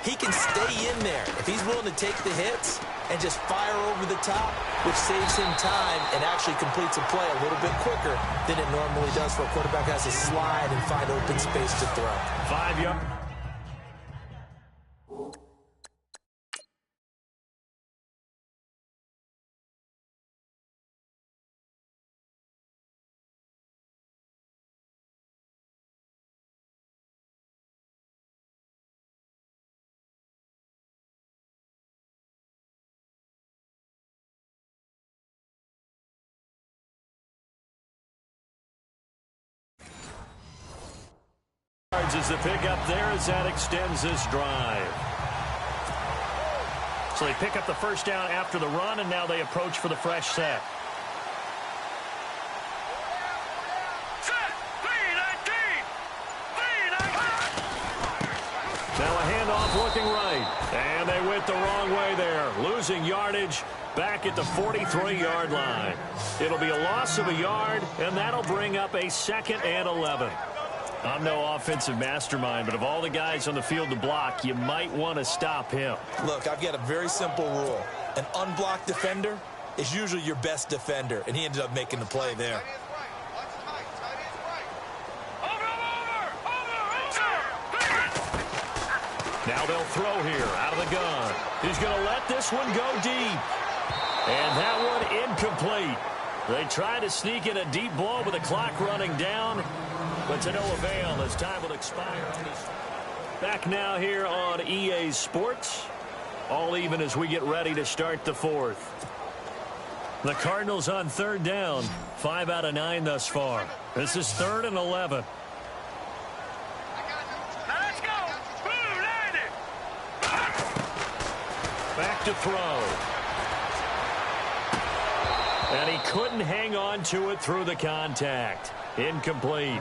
he can stay in there if he's willing to take the hits and just fire over the top, which saves him time and actually completes a play a little bit quicker than it normally does for a quarterback who has to slide and find open space to throw. 5 yards. Is the pickup there as that extends this drive. So they pick up the 1st down after the run, and now they approach for the fresh set. Now a handoff looking right. And they went the wrong way there. Losing yardage back at the 43-yard line. It'll be a loss of a yard, and that'll bring up a 2nd and 11. I'm no offensive mastermind, but of all the guys on the field to block, you might want to stop him. Look, I've got a very simple rule. An unblocked defender is usually your best defender, and he ended up making the play there. Now they'll throw here out of the gun. He's going to let this one go deep. And that one incomplete. They try to sneak in a deep ball with the clock running down, but to no avail as time will expire. Back now here on EA Sports. All even as we get ready to start the 4th. The Cardinals on 3rd down. 5 out of 9 thus far. This is 3rd and 11. Let's go. Boom, land it. Back to throw. And he couldn't hang on to it through the contact. Incomplete.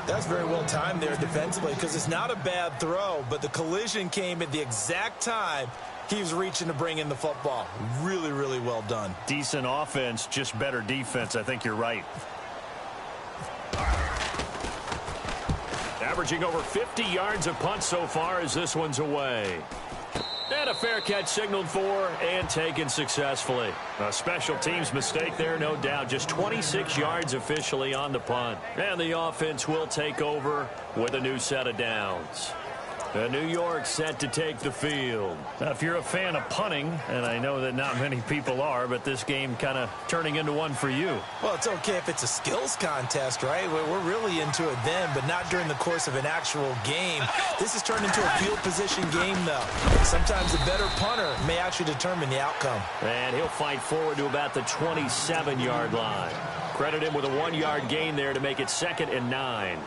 That's very well timed there defensively, because it's not a bad throw, but the collision came at the exact time he was reaching to bring in the football. Really, really well done. Decent offense, just better defense. I think you're right. Averaging over 50 yards a punt so far as this one's away. And a fair catch signaled for and taken successfully. A special teams mistake there, no doubt. Just 26 yards officially on the punt. And the offense will take over with a new set of downs. New York set to take the field. Now, if you're a fan of punting, and I know that not many people are, but this game kind of turning into one for you. Well, it's okay if it's a skills contest, right? We're really into it then, but not during the course of an actual game. This has turned into a field position game, though. Sometimes the better punter may actually determine the outcome. And he'll fight forward to about the 27-yard line. Credit him with a 1-yard gain there to make it 2nd and 9.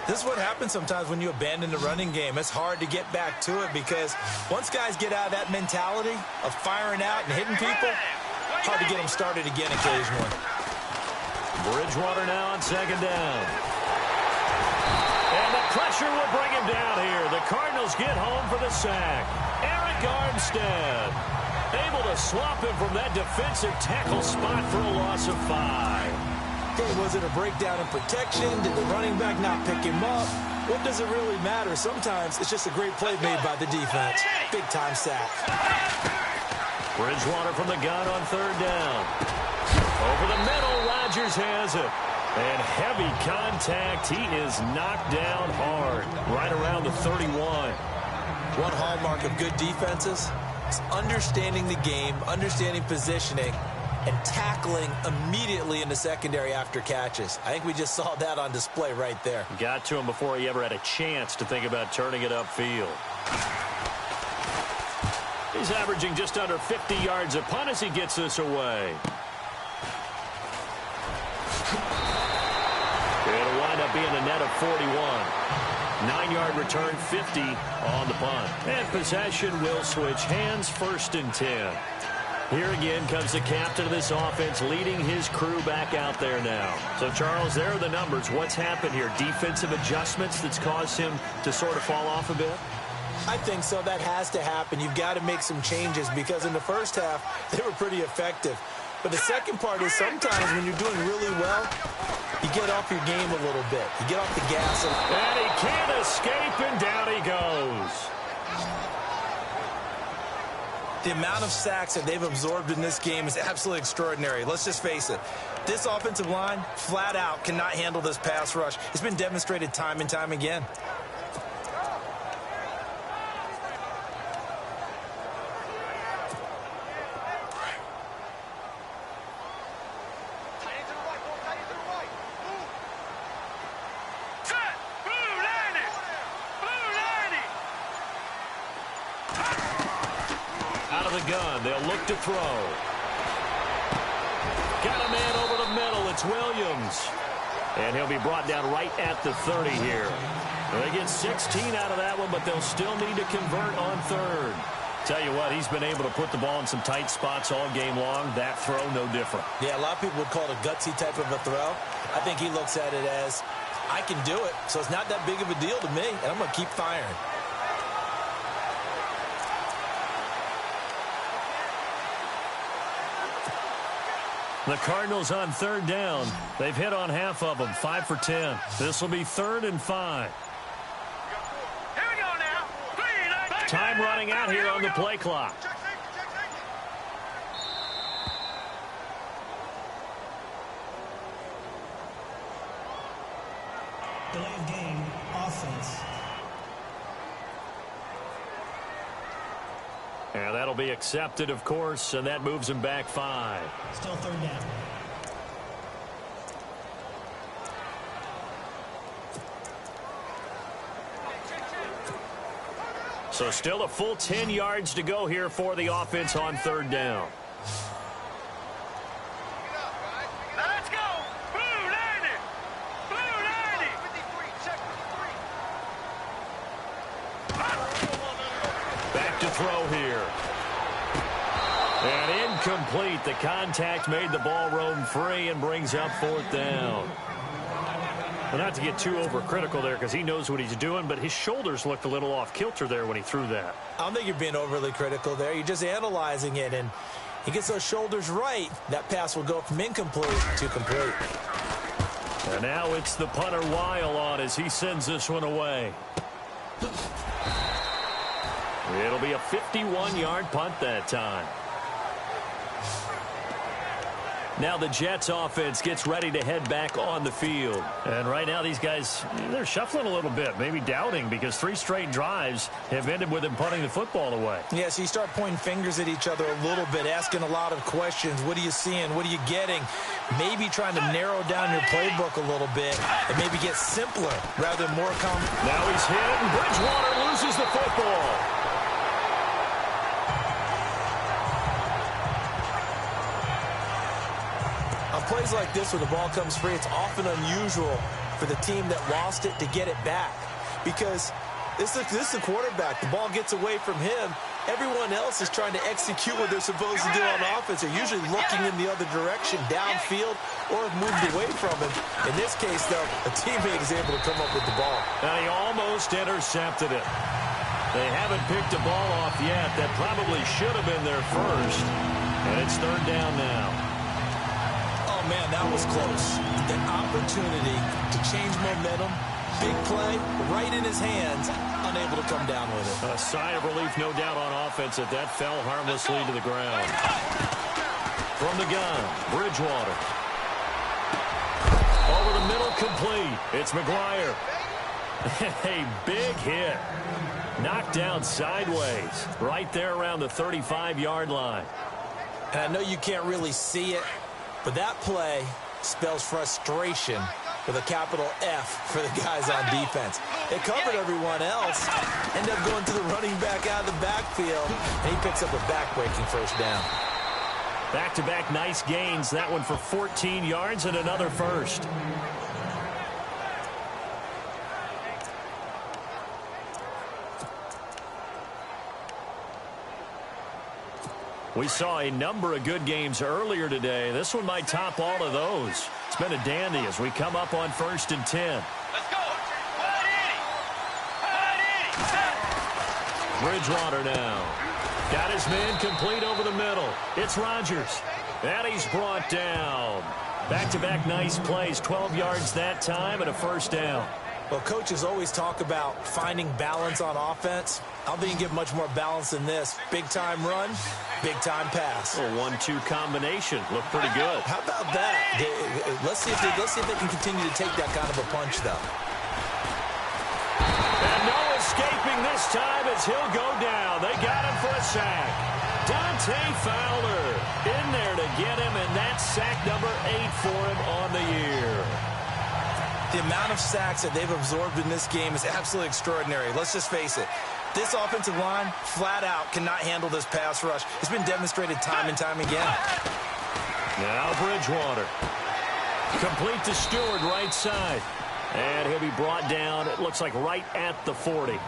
This is what happens sometimes when you abandon the running game. It's hard to get back to it because once guys get out of that mentality of firing out and hitting people, hard to get them started again occasionally. Bridgewater now on 2nd down. And the pressure will bring him down here. The Cardinals get home for the sack. Eric Armstead able to swap him from that defensive tackle spot for a loss of 5. Okay, was it a breakdown in protection? Did the running back not pick him up? What does it really matter? Sometimes it's just a great play made by the defense. Big-time sack. Bridgewater from the gun on third down. Over the middle, Rodgers has it. And heavy contact. He is knocked down hard, right around the 31. One hallmark of good defenses is understanding the game, understanding positioning, and tackling immediately in the secondary after catches. I think we just saw that on display right there. Got to him before he ever had a chance to think about turning it upfield. He's averaging just under 50 yards a punt as he gets this away. It'll wind up being a net of 41. 9-yard return, 50 on the punt. And possession will switch hands, 1st and 10. Here again comes the captain of this offense leading his crew back out there now. So, Charles, there are the numbers. What's happened here? Defensive adjustments that's caused him to sort of fall off a bit? I think so. That has to happen. You've got to make some changes because in the first half, they were pretty effective. But the second part is sometimes when you're doing really well, you get off your game a little bit. You get off the gas. And he can't escape, and down he goes. The amount of sacks that they've absorbed in this game is absolutely extraordinary. Let's just face it. This offensive line, flat out, cannot handle this pass rush. It's been demonstrated time and time again. They'll look to throw. Got a man over the middle. It's Williams. And he'll be brought down right at the 30 here. They get 16 out of that one, but they'll still need to convert on third. Tell you what, he's been able to put the ball in some tight spots all game long. That throw, no different. Yeah, a lot of people would call it a gutsy type of a throw. I think he looks at it as, I can do it, so it's not that big of a deal to me, and I'm going to keep firing. The Cardinals on third down. They've hit on half of them, 5 for 10. This will be 3rd and 5. Here we go now. Time running out here on the play clock. Delay of game, offense. And that'll be accepted, of course, and that moves him back 5. Still 3rd down. So still a full 10 yards to go here for the offense on 3rd down. Let's go. Blue 90. Blue 90. Back to throw here. And incomplete. The contact made the ball roam free and brings up 4th down. Well, not to get too overcritical there because he knows what he's doing, but his shoulders looked a little off kilter there when he threw that. I don't think you're being overly critical there. You're just analyzing it, and he gets those shoulders right. That pass will go from incomplete to complete. And now it's the punter Weil on as he sends this one away. It'll be a 51-yard punt that time. Now the Jets offense gets ready to head back on the field. And right now these guys, they're shuffling a little bit, maybe doubting, because 3 straight drives have ended with them punting the football away. Yeah, so you start pointing fingers at each other a little bit, asking a lot of questions. What are you seeing? What are you getting? Maybe trying to narrow down your playbook a little bit and maybe get simpler rather than more common. Now he's hit, and Bridgewater loses the football. On plays like this where the ball comes free, it's often unusual for the team that lost it to get it back. Because this is the quarterback. The ball gets away from him. Everyone else is trying to execute what they're supposed to do on offense. They're usually looking in the other direction, downfield, or have moved away from him. In this case, though, a teammate is able to come up with the ball. And he almost intercepted it. They haven't picked a ball off yet. That probably should have been their first. And it's 3rd down now. Man, that was close. An opportunity to change momentum Big play, right in his hands, unable to come down with it. A sigh of relief, no doubt, on offense that fell harmlessly to the ground. From the gun, Bridgewater. Over the middle, complete. It's McGuire. A big hit. Knocked down sideways. Right there around the 35-yard line. And I know you can't really see it, but that play spells frustration with a capital F for the guys on defense. They covered everyone else, end up going to the running back out of the backfield, and he picks up a back-breaking first down. Back-to-back nice gains. That one for 14 yards and another first. We saw a number of good games earlier today. This one might top all of those. It's been a dandy as we come up on 1st and 10. Let's go. Bridgewater now. Got his man complete over the middle. It's Rodgers. And he's brought down. Back-to-back nice plays. 12 yards that time and a first down. Well, coaches always talk about finding balance on offense. I don't think you can get much more balance than this. Big-time run, big-time pass. A 1-2 combination. Looked pretty good. How about that? Let's see if they can continue to take that kind of a punch, though. And no escaping this time as he'll go down. They got him for a sack. Dante Fowler in there to get him, and that's sack number 8 for him on the year. The amount of sacks that they've absorbed in this game is absolutely extraordinary. Let's just face it. This offensive line, flat out, cannot handle this pass rush. It's been demonstrated time and time again. Now Bridgewater. Complete to Stewart, right side. And he'll be brought down, it looks like, right at the 40.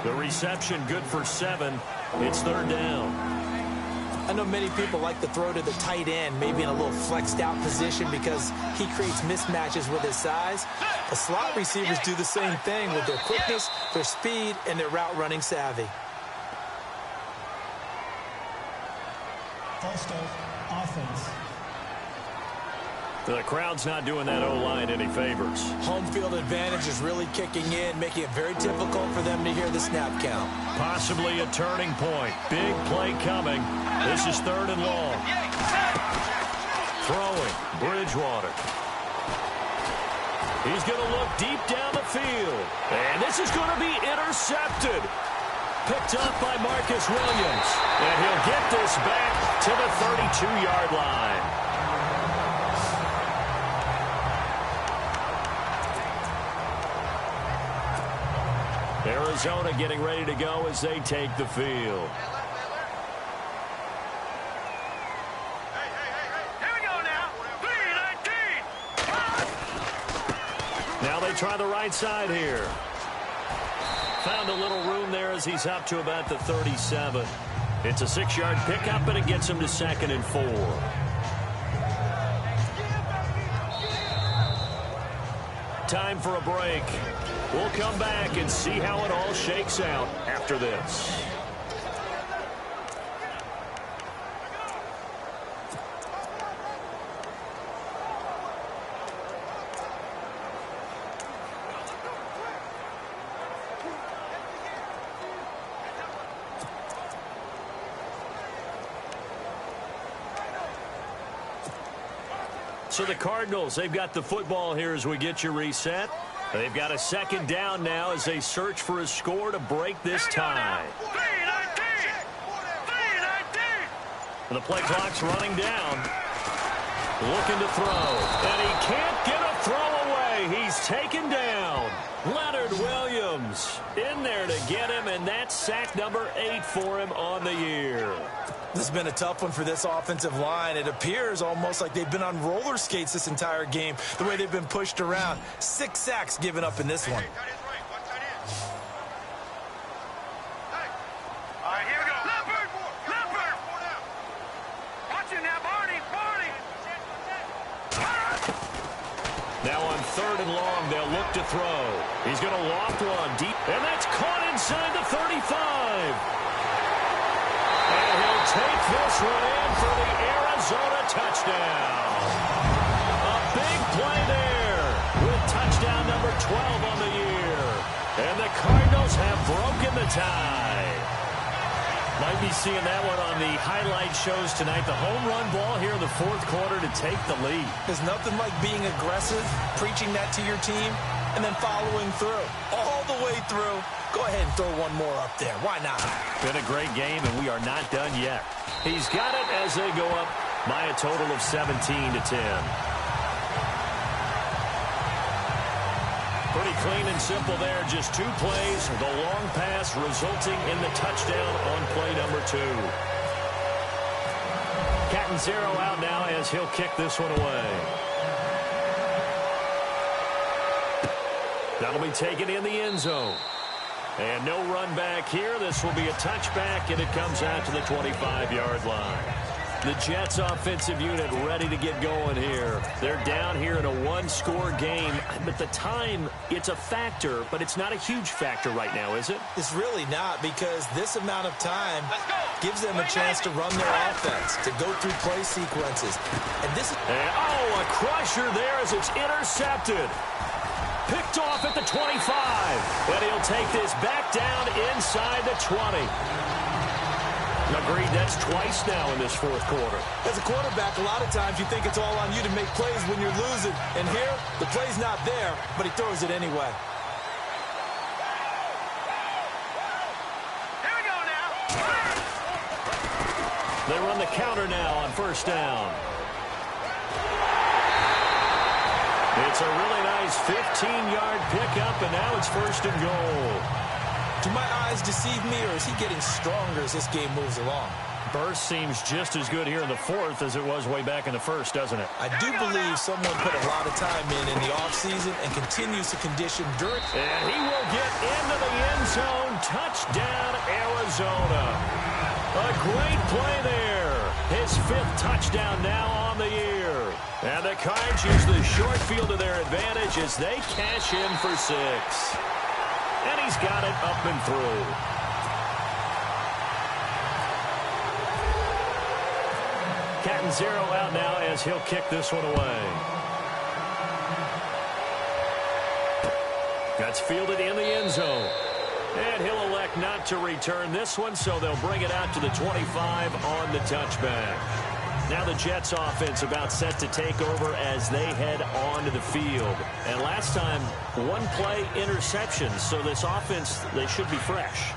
The reception good for 7. It's 3rd down. I know many people like to throw to the tight end, maybe in a little flexed out position because he creates mismatches with his size. The slot receivers do the same thing with their quickness, their speed, and their route running savvy. False start, offense. The crowd's not doing that O-line any favors. Home field advantage is really kicking in, making it very difficult for them to hear the snap count. Possibly a turning point. Big play coming. This is 3rd and long. Throwing, Bridgewater. He's going to look deep down the field. And this is going to be intercepted. Picked up by Marcus Williams. And he'll get this back to the 32-yard line. Arizona getting ready to go as they take the field. Here we go now. 3-19. Now they try the right side here. Found a little room there as he's up to about the 37. It's a 6-yard pickup, and it gets him to 2nd and 4. Time for a break. We'll come back and see how it all shakes out after this. So the Cardinals, they've got the football here as we get you reset. They've got a 2nd down now as they search for a score to break this tie. 3-19. The play clock's running down. Looking to throw. And he can't get a throw away. He's taken down. Leonard Williams in there to get him, and that's sack number 8 for him on the year. This has been a tough one for this offensive line. It appears almost like they've been on roller skates this entire game, the way they've been pushed around. 6 sacks given up in this one. All right, here we go. Leopard! Watch it now, Barney! Now on 3rd and long, they'll look to throw. He's going to loft one deep, and that's caught inside the 35. And he'll take this one in for the Arizona touchdown. A big play there with touchdown number 12 on the year. And the Cardinals have broken the tie. Might be seeing that one on the highlight shows tonight. The home run ball here in the fourth quarter to take the lead. There's nothing like being aggressive, preaching that to your team, and then following through. All the way through. Go ahead and throw one more up there. Why not? Been a great game, and we are not done yet. He's got it as they go up by a total of 17-10. Pretty clean and simple there. Just 2 plays. The long pass resulting in the touchdown on play number 2. Catanzaro out now as he'll kick this one away. That'll be taken in the end zone. And no run back here. This will be a touchback, and it comes out to the 25-yard line. The Jets offensive unit ready to get going here. They're down here in a 1-score game. But the time, it's a factor, but it's not a huge factor right now, is it? It's really not, because this amount of time gives them a chance to run their offense, to go through play sequences. And this is... a crusher there as it's intercepted. Picked off at the 25. And he'll take this back down inside the 20. Agreed, that's twice now in this fourth quarter. As a quarterback, a lot of times you think it's all on you to make plays when you're losing. And here, the play's not there, but he throws it anyway. Here we go now. They run the counter now on first down. It's a really nice 15-yard pickup, and now it's first and goal. Do my eyes deceive me, or is he getting stronger as this game moves along? Burst seems just as good here in the fourth as it was way back in the first, doesn't it? I do believe someone put a lot of time in the offseason and continues to condition during. And he will get into the end zone. Touchdown, Arizona. A great play there. His 5th touchdown now on the year. And the Cards use the short field to their advantage as they cash in for 6. And he's got it up and through. Catanzaro out now as he'll kick this one away. That's fielded in the end zone. And he'll elect not to return this one, so they'll bring it out to the 25 on the touchback. Now the Jets offense about set to take over as they head onto the field. And last time, 1-play interceptions. So this offense, they should be fresh.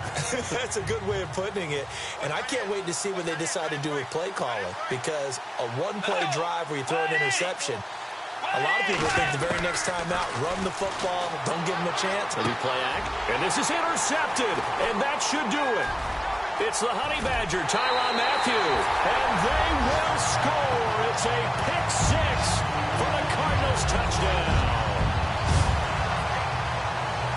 That's a good way of putting it. And I can't wait to see what they decide to do with play calling. Because a 1-play drive where you throw an interception, a lot of people think the very next time out, run the football, don't give them a chance. Maybe play act. And this is intercepted. And that should do it. It's the Honey Badger, Tyrann Mathieu, and they will score. It's a pick 6 for the Cardinals touchdown.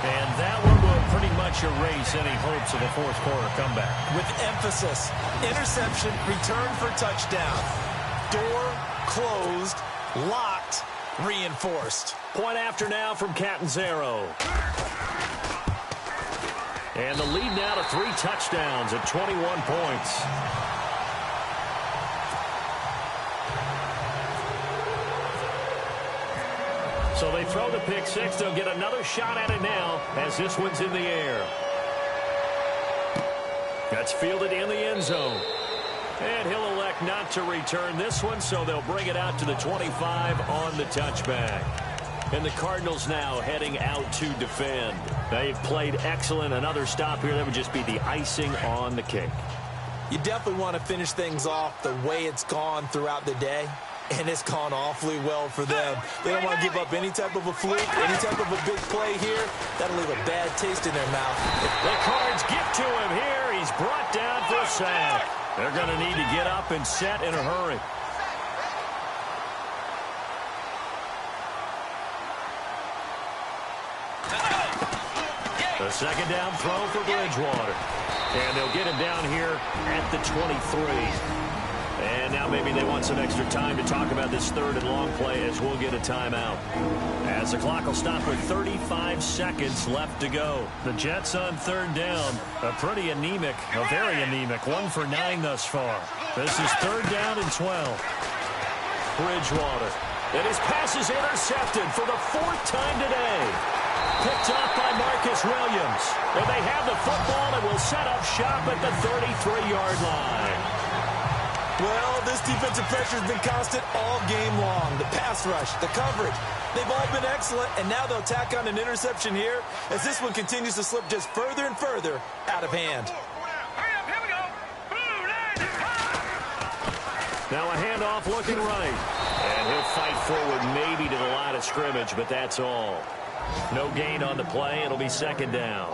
And that one will pretty much erase any hopes of a fourth quarter comeback. With emphasis, interception, return for touchdown. Door closed, locked, reinforced. Point after now from Catanzaro. And the lead now to 3 touchdowns at 21 points. So they throw the pick 6. They'll get another shot at it now as this one's in the air. That's fielded in the end zone. And he'll elect not to return this one, so they'll bring it out to the 25 on the touchback. And the Cardinals now heading out to defend. They've played excellent. Another stop here, that would just be the icing on the cake. You definitely want to finish things off the way it's gone throughout the day. And it's gone awfully well for them. They don't want to give up any type of a fluke, any type of a big play here. That'll leave a bad taste in their mouth. The Cards get to him here. He's brought down for a sack. They're going to need to get up and set in a hurry. The second down throw for Bridgewater. And they'll get him down here at the 23. And now maybe they want some extra time to talk about this 3rd and long play as we'll get a timeout. As the clock will stop with 35 seconds left to go. The Jets on 3rd down. A pretty anemic, a very anemic, 1 for 9 thus far. This is 3rd down and 12. Bridgewater. And his pass is intercepted for the 4th time today. picked off by Marcus Williams. And they have the football and will set up shop at the 33-yard line. Well, this defensive pressure has been constant all game long. The pass rush, the coverage, they've all been excellent, and now they'll tack on an interception here as this one continues to slip just further and further out of hand. Hurry up, here we go. Blue line, Now a handoff looking right. And he'll fight forward maybe to the line of scrimmage, but that's all. No gain on the play. It'll be second down.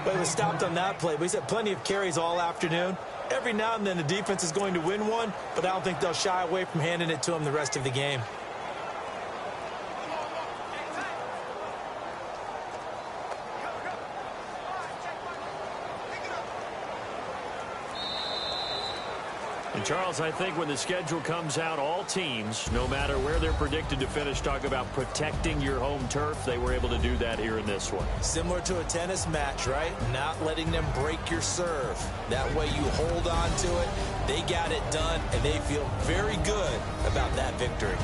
But he was stopped on that play. But he's had plenty of carries all afternoon. Every now and then the defense is going to win one, but I don't think they'll shy away from handing it to him the rest of the game. And Charles, I think when the schedule comes out, all teams, no matter where they're predicted to finish, talk about protecting your home turf. They were able to do that here in this one. Similar to a tennis match, right? Not letting them break your serve. That way you hold on to it. They got it done, and they feel very good about that victory.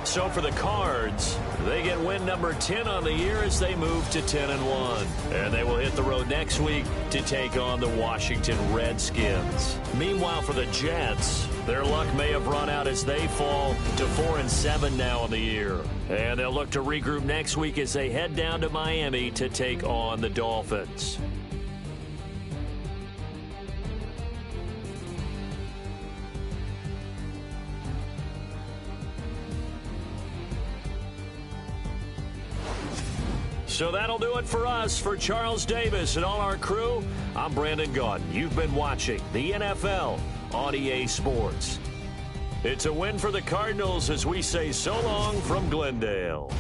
So for the Cards, they get win number 10 on the year as they move to 10-1. And they will hit the road next week to take on the Washington Redskins. Meanwhile, for the Jets, their luck may have run out as they fall to 4-7 now on the year. And they'll look to regroup next week as they head down to Miami to take on the Dolphins. So that'll do it for us. For Charles Davis and all our crew, I'm Brandon Gaudin. You've been watching the NFL on EA Sports. It's a win for the Cardinals as we say so long from Glendale.